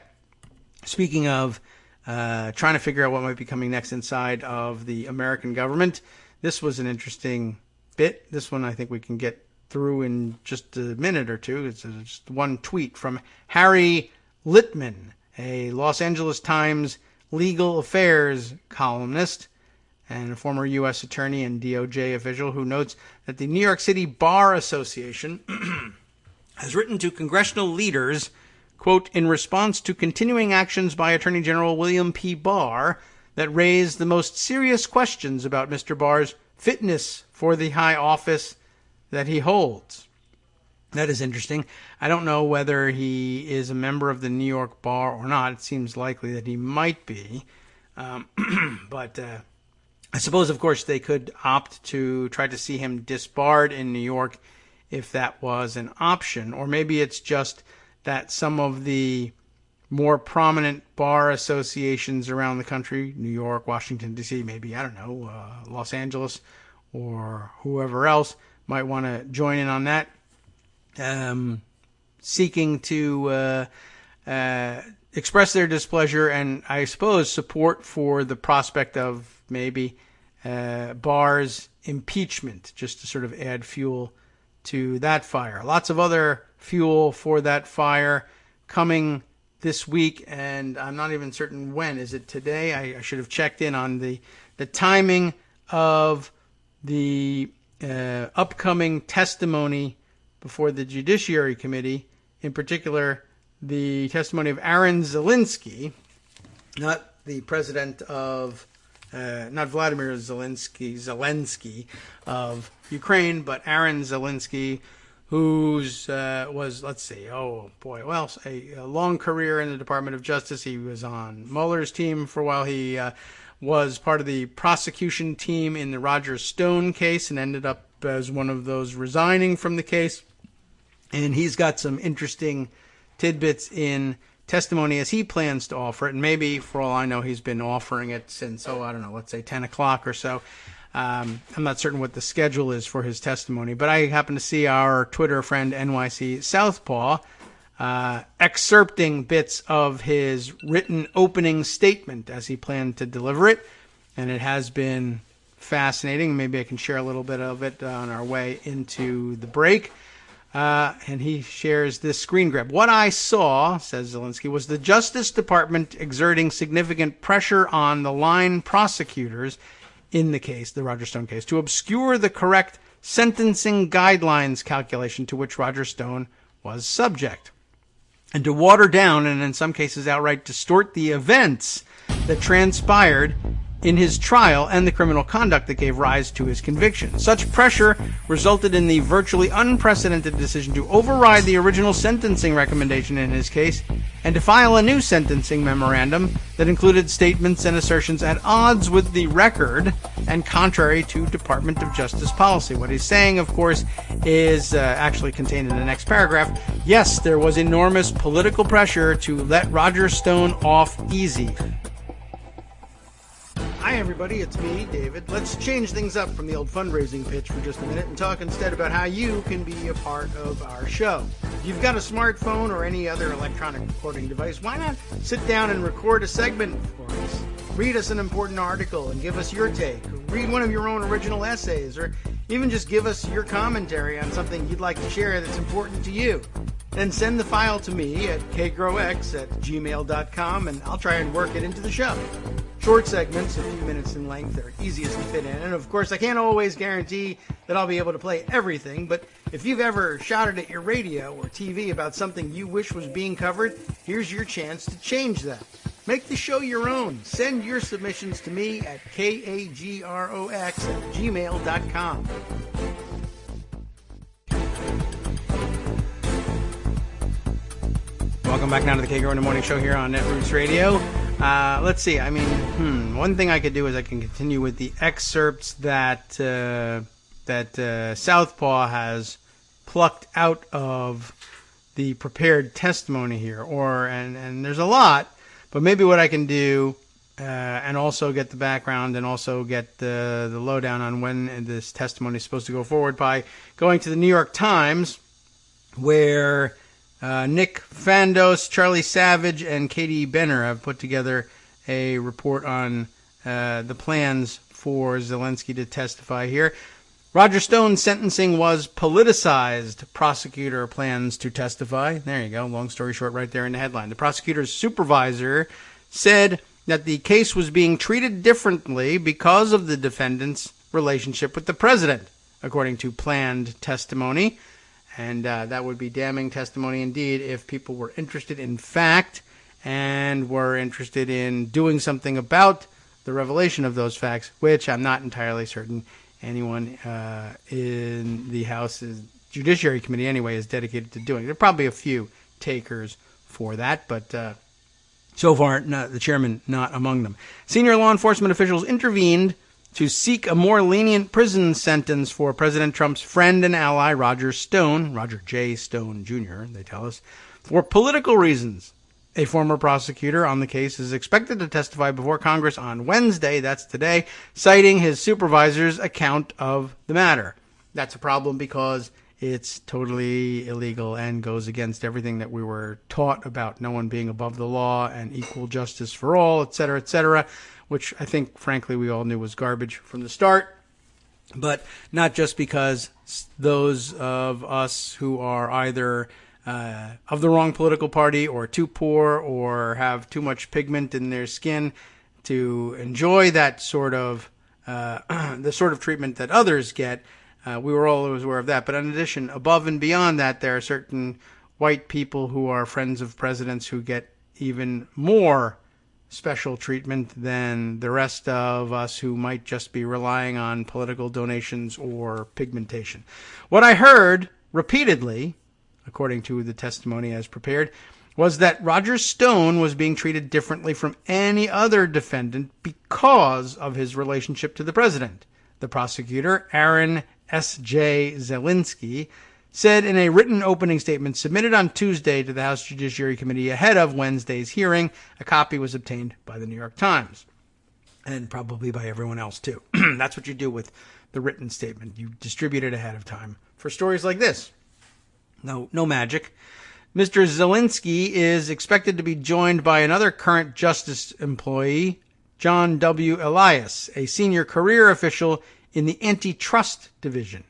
speaking of trying to figure out what might be coming next inside of the American government, this was an interesting bit. This one I think we can get through in just a minute or two. It's just one tweet from Harry Litman, a Los Angeles Times legal affairs columnist and a former U.S. attorney and DOJ official, who notes that the New York City Bar Association has written to congressional leaders, quote, in response to continuing actions by Attorney General William P. Barr that raise the most serious questions about Mr. Barr's fitness for the high office that he holds. That is interesting. I don't know whether he is a member of the New York Bar or not. It seems likely that he might be. But I suppose, of course, they could opt to try to see him disbarred in New York if that was an option. Or maybe it's just that some of the more prominent bar associations around the country, New York, Washington, D.C., maybe, I don't know, Los Angeles or whoever else, might want to join in on that, seeking to express their displeasure and, I suppose, support for the prospect of maybe Barr's impeachment, just to sort of add fuel to that fire. Lots of other fuel for that fire coming this week, and I'm not even certain when. Is it today? I should have checked in on the timing of the upcoming testimony before the Judiciary Committee, in particular the testimony of Aaron Szalinski, not the president of, not Vladimir Zelensky of Ukraine, but Aaron Szalinski, who's was, let's see, a long career in the Department of Justice. He was on Mueller's team for a while. He was part of the prosecution team in the Roger Stone case and ended up as one of those resigning from the case. And he's got some interesting tidbits in testimony as he plans to offer it. And maybe, for all I know, he's been offering it since, let's say 10 o'clock or so. I'm not certain what the schedule is for his testimony, but I happen to see our Twitter friend NYC Southpaw excerpting bits of his written opening statement as he planned to deliver it, and it has been fascinating. Maybe I can share a little bit of it on our way into the break. And he shares this screen grab. What I saw, says Szalinski, was the Justice Department exerting significant pressure on the line prosecutors in the case, the Roger Stone case, to obscure the correct sentencing guidelines calculation to which Roger Stone was subject, and to water down and in some cases outright distort the events that transpired in his trial and the criminal conduct that gave rise to his conviction. Such pressure resulted in the virtually unprecedented decision to override the original sentencing recommendation in his case and to file a new sentencing memorandum that included statements and assertions at odds with the record and contrary to Department of Justice policy. What he's saying, of course, is actually contained in the next paragraph. Yes, there was enormous political pressure to let Roger Stone off easy. Hi everybody, it's me, David. Let's change things up from the old fundraising pitch for just a minute and talk instead about how you can be a part of our show. If you've got a smartphone or any other electronic recording device, why not sit down and record a segment for us? Read us an important article and give us your take. Or read one of your own original essays, or even just give us your commentary on something you'd like to share that's important to you. Then send the file to me at kagrox@gmail.com and I'll try and work it into the show. Short segments, a few minutes in length, are easiest to fit in. And of course, I can't always guarantee that I'll be able to play everything, but if you've ever shouted at your radio or TV about something you wish was being covered, here's your chance to change that. Make the show your own. Send your submissions to me at kagrox@gmail.com. Welcome back now to the Kagro in the Morning Show here on Netroots Radio. Let's see. One thing I could do is I can continue with the excerpts that Southpaw has plucked out of the prepared testimony here. And there's a lot, but maybe what I can do, and also get the background and also get the lowdown on when this testimony is supposed to go forward by going to the New York Times, where Nick Fandos, Charlie Savage, and Katie Benner have put together a report on the plans for Szalinski to testify here. Roger Stone's sentencing was politicized. Prosecutor plans to testify. There you go. Long story short right there in the headline. The prosecutor's supervisor said that the case was being treated differently because of the defendant's relationship with the president, according to planned testimony. And that would be damning testimony indeed if people were interested in fact and were interested in doing something about the revelation of those facts, which I'm not entirely certain anyone in the House's Judiciary Committee anyway is dedicated to doing. There are probably a few takers for that, but so far the chairman not among them. Senior law enforcement officials intervened to seek a more lenient prison sentence for President Trump's friend and ally, Roger Stone, Roger J. Stone Jr., they tell us, for political reasons. A former prosecutor on the case is expected to testify before Congress on Wednesday, that's today, citing his supervisor's account of the matter. That's a problem because it's totally illegal and goes against everything that we were taught about no one being above the law and equal justice for all, etc., which I think, frankly, we all knew was garbage from the start. But not just because those of us who are either of the wrong political party or too poor or have too much pigment in their skin to enjoy that sort of the sort of treatment that others get. We were always aware of that. But in addition, above and beyond that, there are certain white people who are friends of presidents who get even more special treatment than the rest of us who might just be relying on political donations or pigmentation. What I heard repeatedly, according to the testimony as prepared, was that Roger Stone was being treated differently from any other defendant because of his relationship to the president. The prosecutor, Aaron S.J. Szalinski, said in a written opening statement submitted on Tuesday to the House Judiciary Committee ahead of Wednesday's hearing. A copy was obtained by the New York Times, and probably by everyone else, too. That's what you do with the written statement. You distribute it ahead of time for stories like this. No magic. Mr. Szalinski is expected to be joined by another current Justice employee, John W. Elias, a senior career official in the Antitrust Division,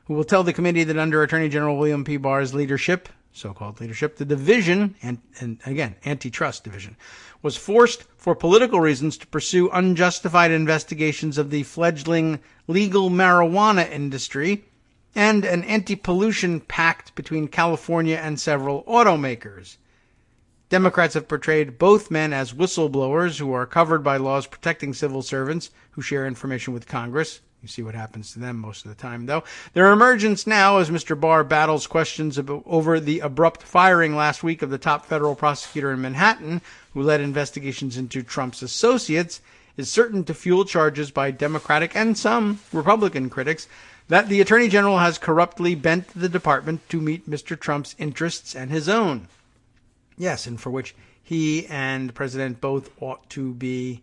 who will tell the committee that under Attorney General William P. Barr's leadership, so-called leadership, the division, and again, Antitrust Division, was forced for political reasons to pursue unjustified investigations of the fledgling legal marijuana industry and an anti-pollution pact between California and several automakers. Democrats have portrayed both men as whistleblowers who are covered by laws protecting civil servants who share information with Congress. You see what happens to them most of the time, though. Their emergence now, as Mr. Barr battles questions over the abrupt firing last week of the top federal prosecutor in Manhattan, who led investigations into Trump's associates, is certain to fuel charges by Democratic and some Republican critics that the Attorney General has corruptly bent the department to meet Mr. Trump's interests and his own. Yes, and for which he and the President both ought to be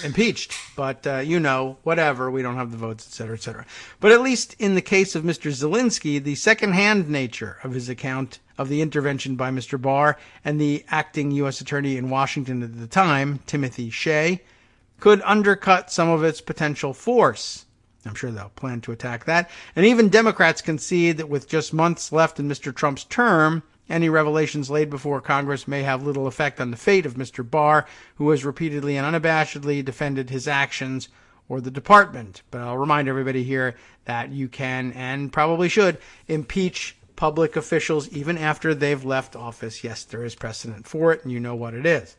impeached. But, whatever, we don't have the votes, etc., etc. But at least in the case of Mr. Szalinski, the second-hand nature of his account of the intervention by Mr. Barr and the acting U.S. Attorney in Washington at the time, Timothy Shea, could undercut some of its potential force. I'm sure they'll plan to attack that. And even Democrats concede that with just months left in Mr. Trump's term, any revelations laid before Congress may have little effect on the fate of Mr. Barr, who has repeatedly and unabashedly defended his actions or the department. But I'll remind everybody here that you can and probably should impeach public officials even after they've left office. Yes, there is precedent for it, and you know what it is.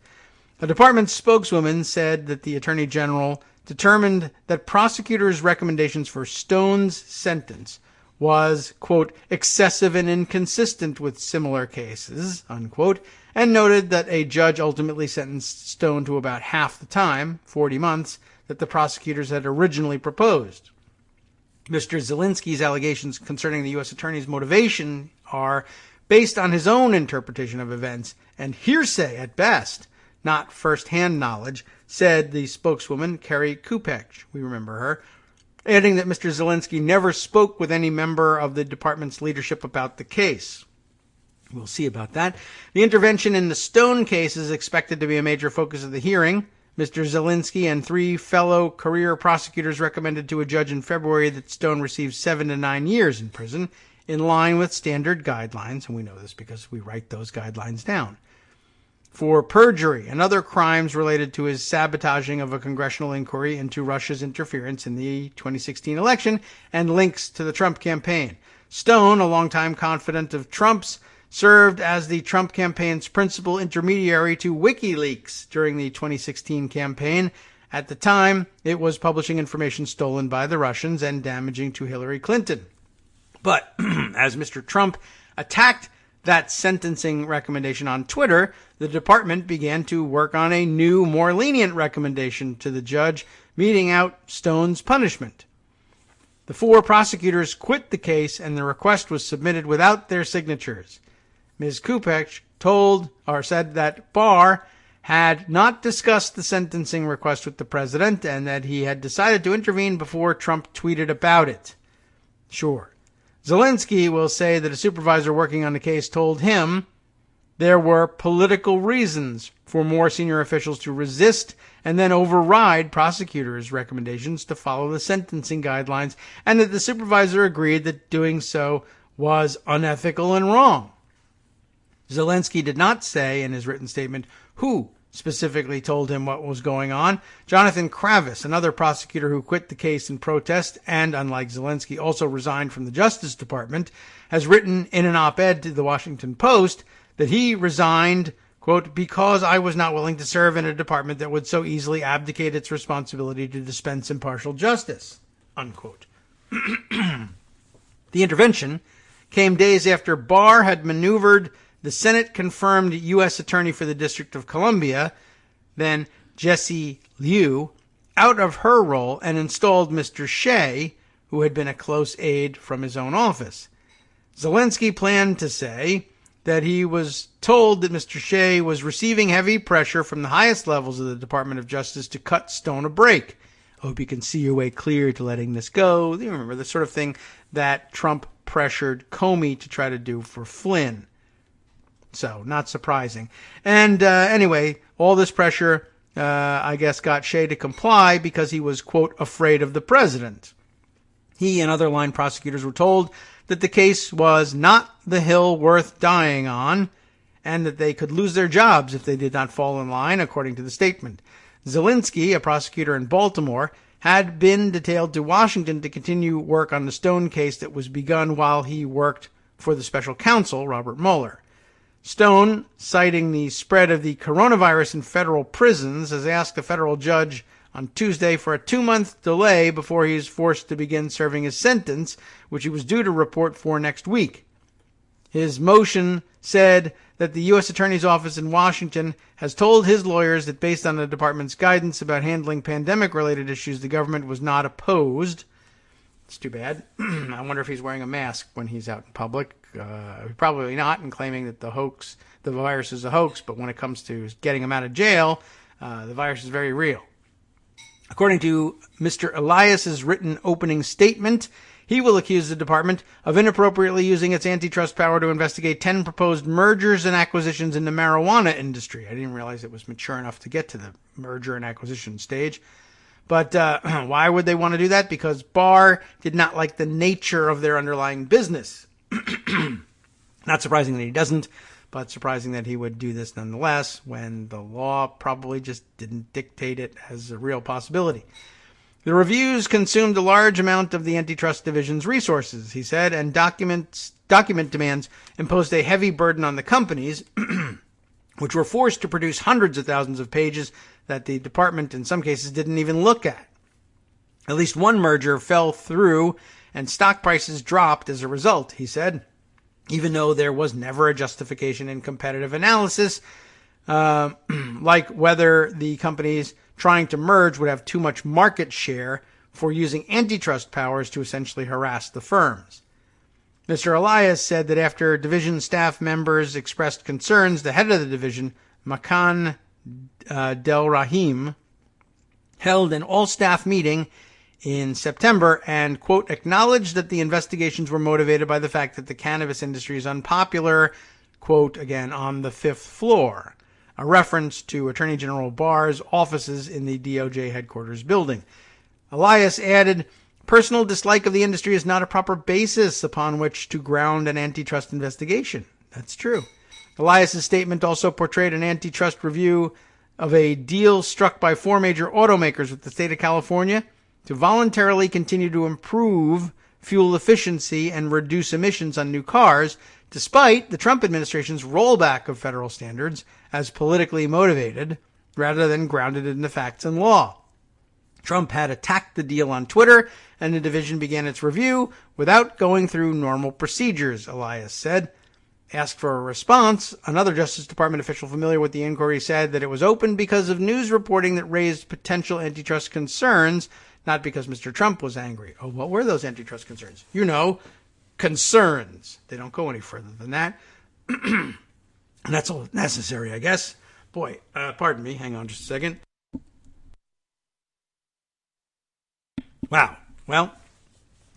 A department spokeswoman said that the Attorney General determined that prosecutors' recommendations for Stone's sentence was, quote, excessive and inconsistent with similar cases, unquote, and noted that a judge ultimately sentenced Stone to about half the time, 40 months, that the prosecutors had originally proposed. Mr. Szalinski's allegations concerning the U.S. Attorney's motivation are based on his own interpretation of events and hearsay at best, not first-hand knowledge, said the spokeswoman, Carrie Kupech. We remember her, adding that Mr. Szalinski never spoke with any member of the department's leadership about the case. We'll see about that. The intervention in the Stone case is expected to be a major focus of the hearing. Mr. Szalinski and 3 fellow career prosecutors recommended to a judge in February that Stone receive 7 to 9 years in prison, in line with standard guidelines, and we know this because we write those guidelines down, for perjury and other crimes related to his sabotaging of a congressional inquiry into Russia's interference in the 2016 election and links to the Trump campaign. Stone, a longtime confidant of Trump's, served as the Trump campaign's principal intermediary to WikiLeaks during the 2016 campaign. At the time, it was publishing information stolen by the Russians and damaging to Hillary Clinton. But as Mr. Trump attacked that sentencing recommendation on Twitter, the department began to work on a new, more lenient recommendation to the judge, meting out Stone's punishment. The 4 prosecutors quit the case, and the request was submitted without their signatures. Ms. Kupech said that Barr had not discussed the sentencing request with the president and that he had decided to intervene before Trump tweeted about it. Sure. Szalinski will say that a supervisor working on the case told him there were political reasons for more senior officials to resist and then override prosecutors' recommendations to follow the sentencing guidelines, and that the supervisor agreed that doing so was unethical and wrong. Szalinski did not say in his written statement who specifically told him what was going on. Jonathan Kravis, another prosecutor who quit the case in protest and, unlike Szalinski, also resigned from the Justice Department, has written in an op-ed to the Washington Post that he resigned, quote, because I was not willing to serve in a department that would so easily abdicate its responsibility to dispense impartial justice, unquote. The intervention came days after Barr had maneuvered the Senate-confirmed U.S. Attorney for the District of Columbia, then Jessie Liu, out of her role and installed Mr. Shea, who had been a close aide from his own office. Szalinski planned to say that he was told that Mr. Shea was receiving heavy pressure from the highest levels of the Department of Justice to cut Stone a break. I hope you can see your way clear to letting this go. You remember the sort of thing that Trump pressured Comey to try to do for Flynn. So, not surprising. And anyway, all this pressure, I guess, got Shea to comply because he was, quote, afraid of the president. He and other line prosecutors were told that the case was not the hill worth dying on and that they could lose their jobs if they did not fall in line, according to the statement. Szalinski, a prosecutor in Baltimore, had been detailed to Washington to continue work on the Stone case that was begun while he worked for the special counsel, Robert Mueller. Stone, citing the spread of the coronavirus in federal prisons, has asked a federal judge on Tuesday for a 2-month delay before he is forced to begin serving his sentence, which he was due to report for next week. His motion said that the U.S. Attorney's Office in Washington has told his lawyers that based on the department's guidance about handling pandemic-related issues, the government was not opposed. It's too bad. I wonder if he's wearing a mask when he's out in public. Probably not, and claiming that the virus is a hoax, but when it comes to getting him out of jail, the virus is very real. According to Mr. Elias's written opening statement, he will accuse the department of inappropriately using its antitrust power to investigate 10 proposed mergers and acquisitions in the marijuana industry. I didn't realize it was mature enough to get to the merger and acquisition stage. But why would they want to do that? Because Barr did not like the nature of their underlying business. Not surprising that he doesn't, but surprising that he would do this nonetheless when the law probably just didn't dictate it as a real possibility. The reviews consumed a large amount of the antitrust division's resources, he said, and document demands imposed a heavy burden on the companies, which were forced to produce hundreds of thousands of pages that the department in some cases didn't even look at. At least one merger fell through and stock prices dropped as a result, he said, even though there was never a justification in competitive analysis, like whether the companies trying to merge would have too much market share for using antitrust powers to essentially harass the firms. Mr. Elias said that after division staff members expressed concerns, the head of the division, Makan Del Rahim, held an all-staff meeting in September and, quote, acknowledged that the investigations were motivated by the fact that the cannabis industry is unpopular, quote, again, on the 5th floor, a reference to Attorney General Barr's offices in the DOJ headquarters building. Elias added, personal dislike of the industry is not a proper basis upon which to ground an antitrust investigation. That's true. Elias's statement also portrayed an antitrust review of a deal struck by 4 major automakers with the state of California to voluntarily continue to improve fuel efficiency and reduce emissions on new cars, despite the Trump administration's rollback of federal standards as politically motivated rather than grounded in the facts and law. Trump had attacked the deal on Twitter, and the division began its review without going through normal procedures, Elias said. Asked for a response, another Justice Department official familiar with the inquiry said that it was open because of news reporting that raised potential antitrust concerns, not because Mr. Trump was angry. Oh, what were those antitrust concerns? You know, concerns. They don't go any further than that. And that's all necessary, I guess. Boy, pardon me. Hang on just a second. Wow. Well,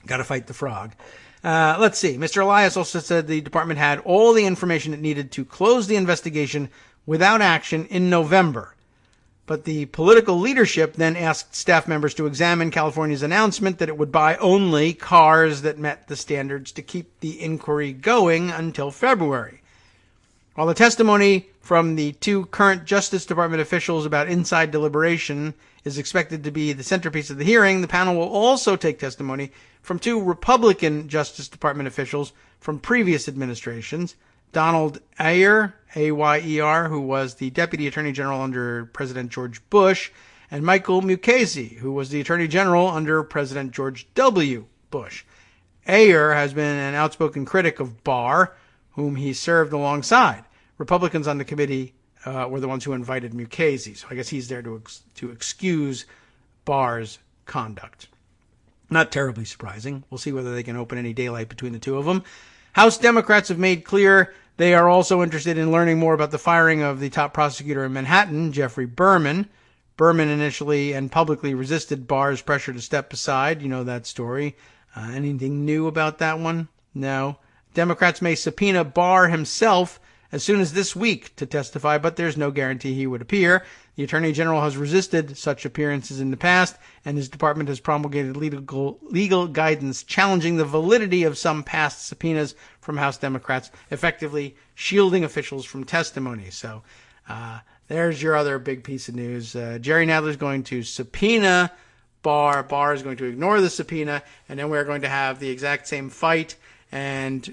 got to fight the frog. Let's see. Mr. Elias also said the department had all the information it needed to close the investigation without action in November. But the political leadership then asked staff members to examine California's announcement that it would buy only cars that met the standards to keep the inquiry going until February. While the testimony from the 2 current Justice Department officials about inside deliberation is expected to be the centerpiece of the hearing, the panel will also take testimony from 2 Republican Justice Department officials from previous administrations, Donald Ayer, A-Y-E-R, who was the Deputy Attorney General under President George Bush, and Michael Mukasey, who was the Attorney General under President George W. Bush. Ayer has been an outspoken critic of Barr, whom he served alongside. Republicans on the committee were the ones who invited Mukasey, so I guess he's there to excuse Barr's conduct. Not terribly surprising. We'll see whether they can open any daylight between the 2 of them. House Democrats have made clear they are also interested in learning more about the firing of the top prosecutor in Manhattan, Jeffrey Berman. Berman initially and publicly resisted Barr's pressure to step aside. You know that story. Anything new about that one? No. Democrats may subpoena Barr himself as soon as this week to testify, but there's no guarantee he would appear. The Attorney General has resisted such appearances in the past, and his department has promulgated legal guidance challenging the validity of some past subpoenas from House Democrats, effectively shielding officials from testimony. So there's your other big piece of news. Jerry Nadler is going to subpoena Barr. Barr is going to ignore the subpoena, and then we're going to have the exact same fight And,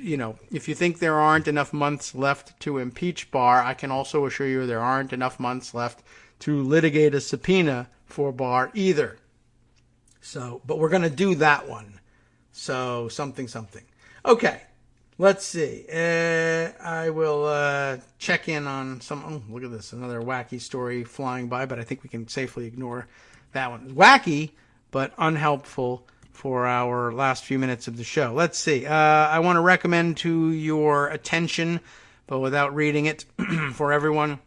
if you think there aren't enough months left to impeach Barr, I can also assure you there aren't enough months left to litigate a subpoena for Barr either. So, but we're going to do that one. So, something. Okay, let's see. I will check in on some... Oh, look at this. Another wacky story flying by, but I think we can safely ignore that one. Wacky, but unhelpful for our last few minutes of the show. Let's see. I want to recommend to your attention, but without reading it for everyone,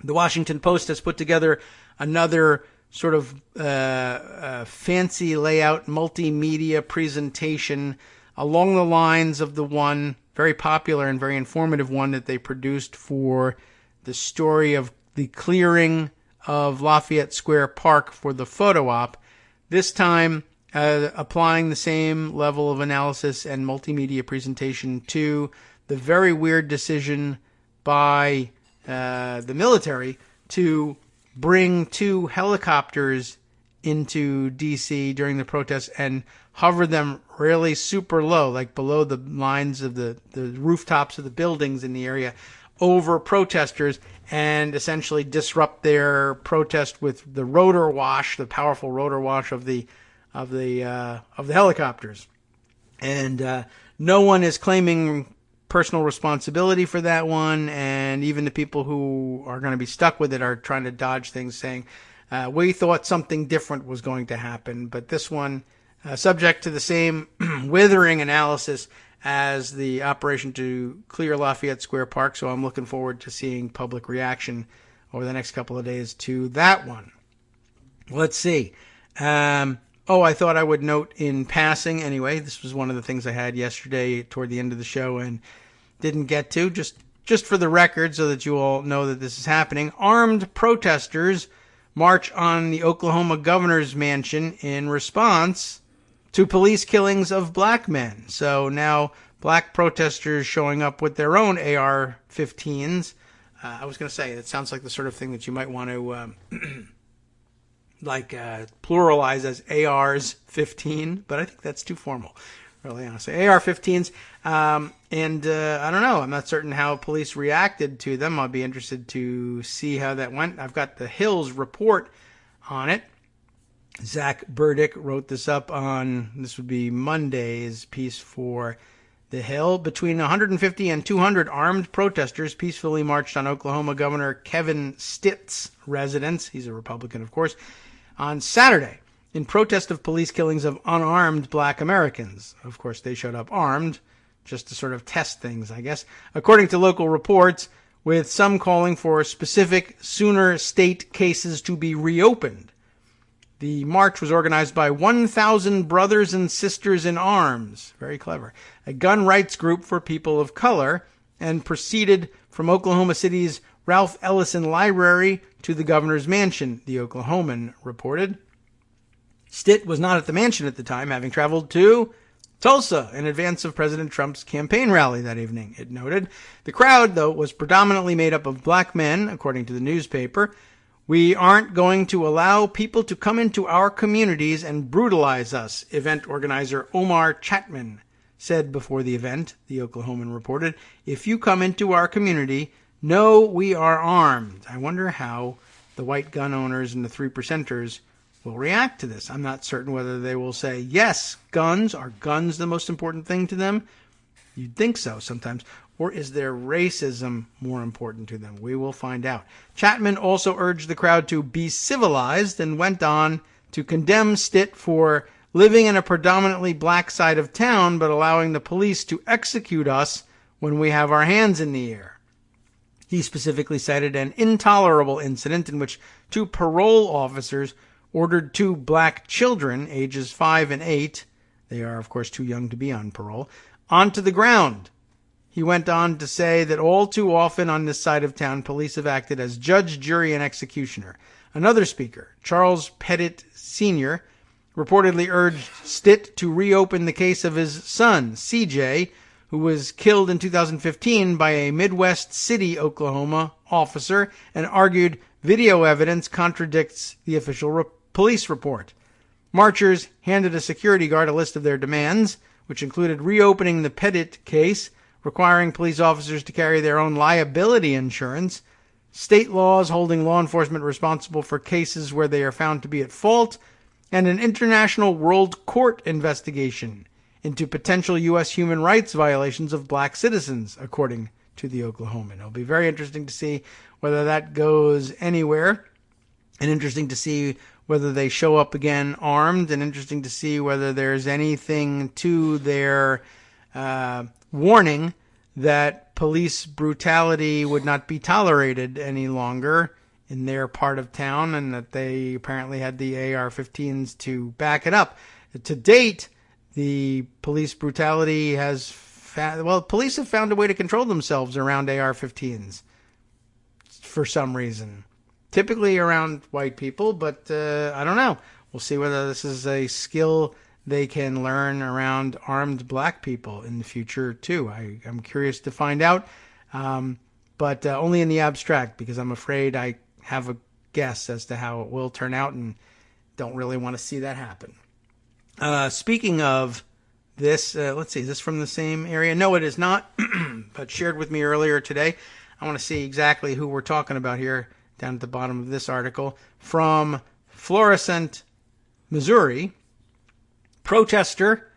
the Washington Post has put together another sort of fancy layout multimedia presentation along the lines of the one, very popular and very informative one that they produced for the story of the clearing of Lafayette Square Park for the photo op. This time, applying the same level of analysis and multimedia presentation to the very weird decision by the military to bring 2 helicopters into D.C. during the protests and hover them really super low, like below the lines of the rooftops of the buildings in the area, over protesters, and essentially disrupt their protest with the rotor wash, the powerful rotor wash of the helicopters. And no one is claiming personal responsibility for that one, and even the people who are going to be stuck with it are trying to dodge things, saying, we thought something different was going to happen. But this one, subject to the same withering analysis as the operation to clear Lafayette Square Park, so I'm looking forward to seeing public reaction over the next couple of days to that one. Let's see. I thought I would note in passing, anyway, this was one of the things I had yesterday toward the end of the show and didn't get to, just for the record so that you all know that this is happening. Armed protesters march on the Oklahoma governor's mansion in response to police killings of black men. So now black protesters showing up with their own AR-15s. I was going to say, it sounds like the sort of thing that you might want to... pluralize as ARs 15, but I think that's too formal, really honestly. AR-15s, and I don't know. I'm not certain how police reacted to them. I'll be interested to see how that went. I've got the Hills report on it. Zach Burdick wrote this up on, this would be Monday's piece for The Hill. Between 150 and 200 armed protesters peacefully marched on Oklahoma Governor Kevin Stitt's residence. He's a Republican, of course. On Saturday, in protest of police killings of unarmed black Americans. Of course, they showed up armed, just to sort of test things, I guess. According to local reports, with some calling for specific Sooner State cases to be reopened. The march was organized by 1,000 Brothers and Sisters in Arms, very clever, a gun rights group for people of color, and proceeded from Oklahoma City's Ralph Ellison Library to the governor's mansion, the Oklahoman reported. Stitt was not at the mansion at the time, having traveled to Tulsa in advance of President Trump's campaign rally that evening, it noted. The crowd, though, was predominantly made up of black men, according to the newspaper. We aren't going to allow people to come into our communities and brutalize us, event organizer Omar Chapman said before the event, the Oklahoman reported. If you come into our community, know we are armed. I wonder how the white gun owners and the 3%ers will react to this. I'm not certain whether they will say, yes, guns, are guns the most important thing to them? You'd think so sometimes. Or is their racism more important to them? We will find out. Chapman also urged the crowd to be civilized and went on to condemn Stitt for living in a predominantly black side of town, but allowing the police to execute us when we have our hands in the air. He specifically cited an intolerable incident in which 2 parole officers ordered 2 black children, ages 5 and 8, they are, of course, too young to be on parole, onto the ground. He went on to say that all too often on this side of town, police have acted as judge, jury, and executioner. Another speaker, Charles Pettit Sr., reportedly urged Stitt to reopen the case of his son, CJ, who was killed in 2015 by a Midwest City, Oklahoma officer, and argued video evidence contradicts the official police report. Marchers handed a security guard a list of their demands, which included reopening the Pettit case, requiring police officers to carry their own liability insurance, state laws holding law enforcement responsible for cases where they are found to be at fault, and an international world court investigation into potential U.S. human rights violations of black citizens, according to the Oklahoman. It'll be very interesting to see whether that goes anywhere, and interesting to see whether they show up again armed, and interesting to see whether there's anything to their warning that police brutality would not be tolerated any longer in their part of town, and that they apparently had the AR-15s to back it up. To date, the police brutality has police have found a way to control themselves around AR-15s for some reason. Typically around white people, but I don't know. We'll see whether this is a skill they can learn around armed black people in the future, too. I'm curious to find out, but only in the abstract, because I'm afraid I have a guess as to how it will turn out and don't really want to see that happen. Speaking of this, let's see, is this from the same area? No, it is not, but shared with me earlier today. I want to see exactly who we're talking about here down at the bottom of this article. From Florissant, Missouri, protester,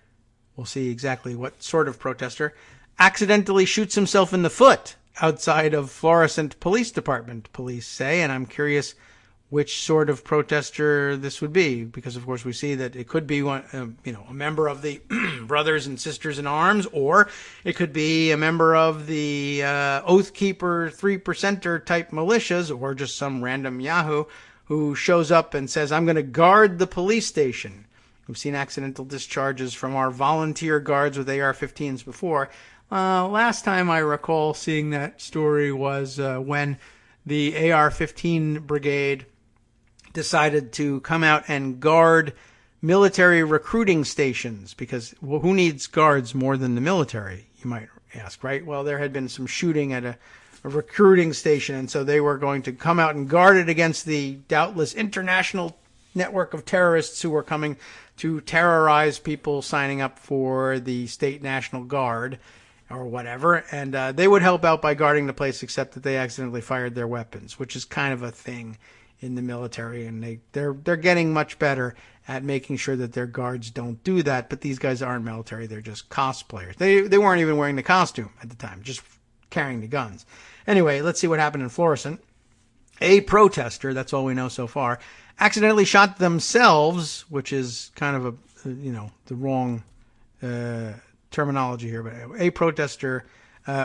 we'll see exactly what sort of protester, accidentally shoots himself in the foot outside of Florissant Police Department, police say, and I'm curious which sort of protester this would be, because of course we see that it could be one, a member of the Brothers and Sisters in Arms, or it could be a member of the Oath Keeper 3%er type militias, or just some random Yahoo who shows up and says, I'm going to guard the police station. We've seen accidental discharges from our volunteer guards with AR-15s before. Last time I recall seeing that story was when the AR-15 brigade decided to come out and guard military recruiting stations, because who needs guards more than the military, you might ask, right? Well, there had been some shooting at a recruiting station, and so they were going to come out and guard it against the doubtless international network of terrorists who were coming to terrorize people signing up for the state National Guard or whatever, and they would help out by guarding the place, except that they accidentally fired their weapons, which is kind of a thing in the military, and they're getting much better at making sure that their guards don't do that. But these guys aren't military; they're just cosplayers. They weren't even wearing the costume at the time, just carrying the guns. Anyway, let's see what happened in Florissant. A protester, that's all we know so far, accidentally shot themselves, which is kind of the wrong terminology here. But a protester.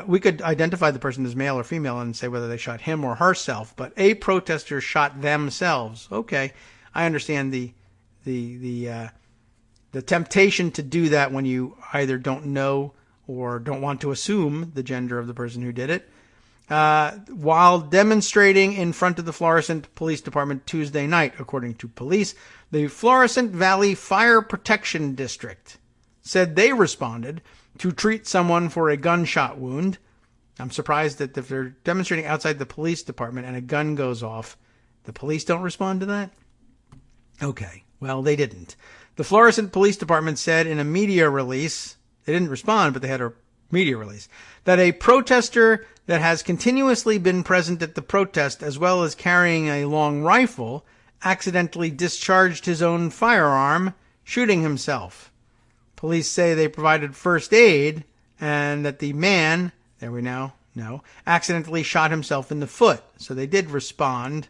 We could identify the person as male or female and say whether they shot him or herself, but a protester shot themselves. Okay, I understand the temptation to do that when you either don't know or don't want to assume the gender of the person who did it. While demonstrating in front of the Florissant Police Department Tuesday night, according to police, the Florissant Valley Fire Protection District said they responded to treat someone for a gunshot wound. I'm surprised that if they're demonstrating outside the police department and a gun goes off, the police don't respond to that? Okay, well, they didn't. The Florissant Police Department said in a media release, they didn't respond, but they had a media release, that a protester that has continuously been present at the protest, as well as carrying a long rifle, accidentally discharged his own firearm, shooting himself. Police say they provided first aid, and that the man, there we now know, accidentally shot himself in the foot. So they did respond,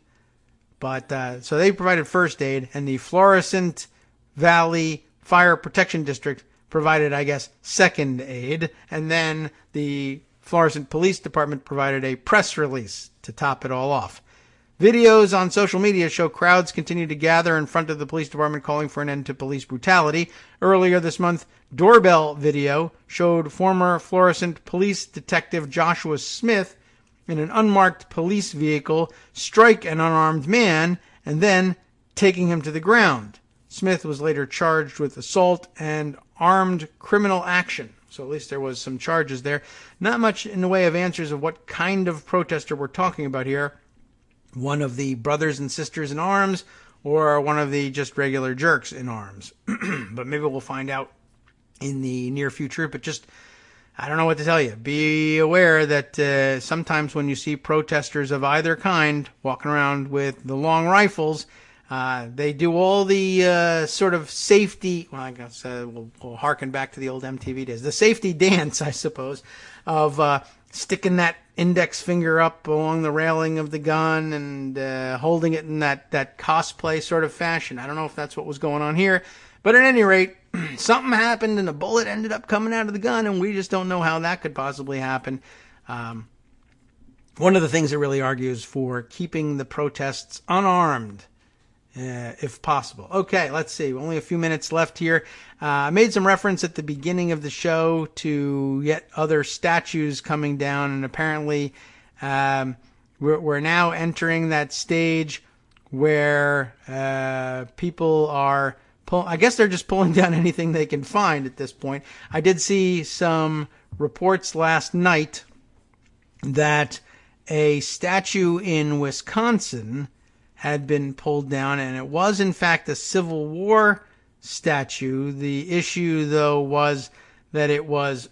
but so they provided first aid, and the Florissant Valley Fire Protection District provided, I guess, second aid, and then the Florissant Police Department provided a press release to top it all off. Videos on social media show crowds continue to gather in front of the police department calling for an end to police brutality. Earlier this month, doorbell video showed former Florissant police detective Joshua Smith in an unmarked police vehicle strike an unarmed man and then taking him to the ground. Smith was later charged with assault and armed criminal action. So at least there was some charges there. Not much in the way of answers of what kind of protester we're talking about here. One of the Brothers and Sisters in Arms, or one of the just regular jerks in arms. But maybe we'll find out in the near future, but just, I don't know what to tell you. Be aware that sometimes when you see protesters of either kind walking around with the long rifles, they do all the sort of safety, well, I guess we'll harken back to the old MTV days, the safety dance, I suppose, of sticking that index finger up along the railing of the gun and holding it in that cosplay sort of fashion. I don't know if that's what was going on here, but at any rate, something happened and a bullet ended up coming out of the gun, and we just don't know how that could possibly happen. One of the things that really argues for keeping the protests unarmed, if possible. Okay, let's see. Only a few minutes left here. I made some reference at the beginning of the show to yet other statues coming down, and apparently we're now entering that stage where people are I guess they're just pulling down anything they can find at this point. I did see some reports last night that a statue in Wisconsin had been pulled down, and it was in fact a Civil War statue. The issue, though, was that it was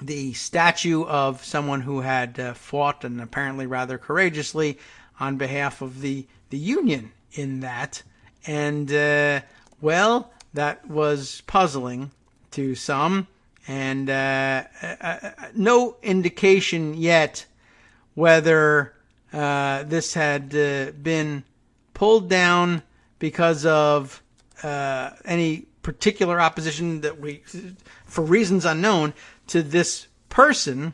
the statue of someone who had fought, and apparently rather courageously, on behalf of the Union in that. And, well, that was puzzling to some, and no indication yet whether this had been pulled down because of any particular opposition that for reasons unknown, to this person,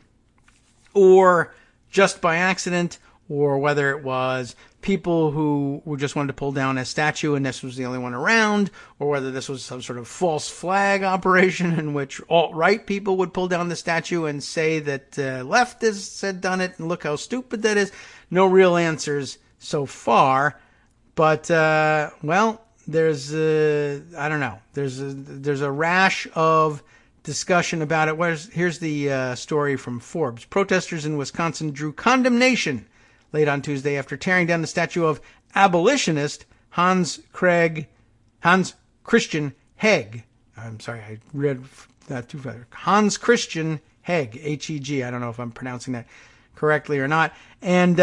or just by accident, or whether it was people who just wanted to pull down a statue and this was the only one around, or whether this was some sort of false flag operation in which alt-right people would pull down the statue and say that leftists had done it and look how stupid that is. No real answers so far, but well, there's I don't know. There's a rash of discussion about it. Here's the story from Forbes. Protesters in Wisconsin drew condemnation late on Tuesday after tearing down the statue of abolitionist Hans Christian Heg. I'm sorry, I read that too fast. Hans Christian Heg, H-E-G. I don't know if I'm pronouncing that correctly or not. And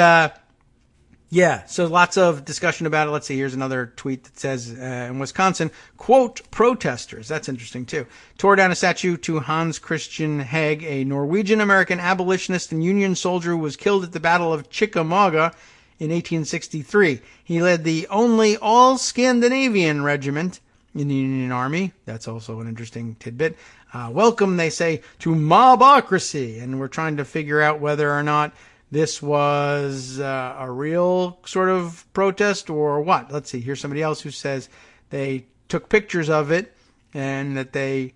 yeah, so lots of discussion about it. Let's see, here's another tweet that says, in Wisconsin, quote, protesters, that's interesting too, tore down a statue to Hans Christian Heg, a Norwegian-American abolitionist and Union soldier who was killed at the Battle of Chickamauga in 1863. He led the only all-Scandinavian regiment in the Union Army. That's also an interesting tidbit. Welcome, they say, to mobocracy. And we're trying to figure out whether or not this was a real sort of protest or what. Let's see. Here's somebody else who says they took pictures of it and that the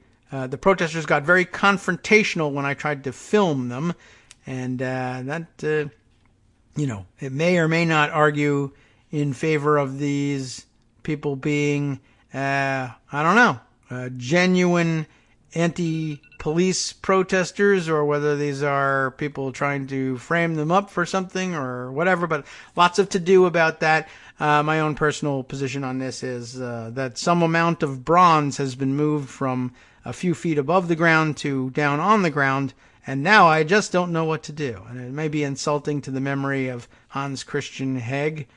protesters got very confrontational when I tried to film them. And that, you know, it may or may not argue in favor of these people being, I don't know, genuine anti-police protesters, or whether these are people trying to frame them up for something or whatever, but lots of to-do about that. My own personal position on this is that some amount of bronze has been moved from a few feet above the ground to down on the ground, and now I just don't know what to do. And it may be insulting to the memory of Hans Christian Heg,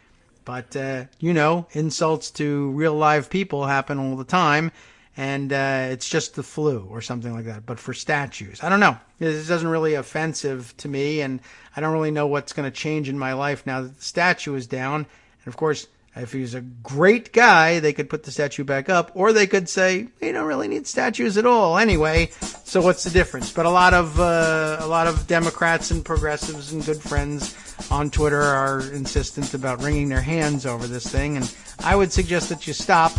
but, you know, insults to real live people happen all the time. And it's just the flu or something like that. But for statues, I don't know. This doesn't really offensive to me, and I don't really know what's going to change in my life now that the statue is down. And of course, if he's a great guy, they could put the statue back up, or they could say they don't really need statues at all anyway. So what's the difference? But a lot of Democrats and progressives and good friends on Twitter are insistent about wringing their hands over this thing, and I would suggest that you stop.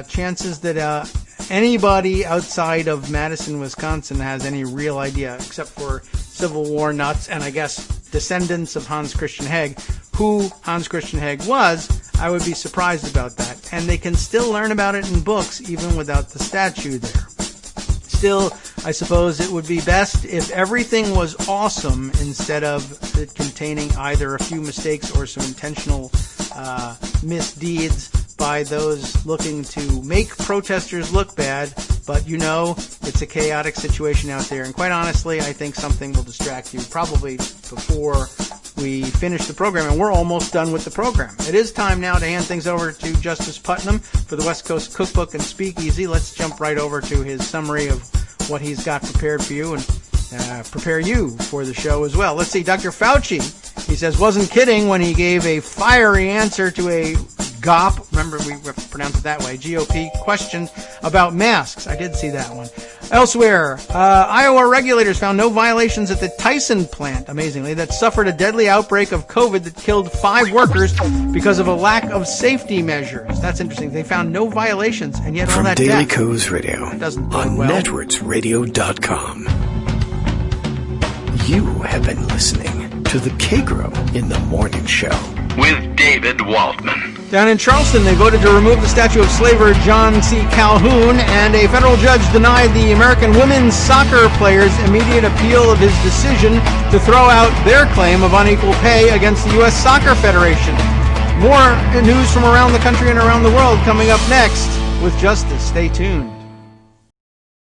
Chances that anybody outside of Madison, Wisconsin has any real idea, except for Civil War nuts and I guess descendants of Hans Christian Heg, who Hans Christian Heg was, I would be surprised about that. And they can still learn about it in books even without the statue there. Still, I suppose it would be best if everything was awesome instead of it containing either a few mistakes or some intentional misdeeds. by those looking to make protesters look bad, but it's a chaotic situation out there. And quite honestly, I think something will distract you probably before we finish the program, and we're almost done with the program. It is time now to hand things over to Justice Putnam for the West Coast Cookbook and Speakeasy. Let's jump right over to his summary of what he's got prepared for you and prepare you for the show as well. Let's see, Dr. Fauci, he says, wasn't kidding when he gave a fiery answer to a GOP, remember we have to pronounce it that way, GOP question about masks. I did see that one. Elsewhere, Iowa regulators found no violations at the Tyson plant, amazingly, that suffered a deadly outbreak of COVID that killed 5 workers because of a lack of safety measures. That's interesting. They found no violations, and yet all that death. From Daily Co's Radio on well. netrootsradio.com. You have been listening to the Kagro in the Morning Show with David Waldman. Down in Charleston, they voted to remove the statue of slaver John C. Calhoun, and a federal judge denied the American women's soccer players' immediate appeal of his decision to throw out their claim of unequal pay against the U.S. Soccer Federation. More news from around the country and around the world coming up next with Justice. Stay tuned.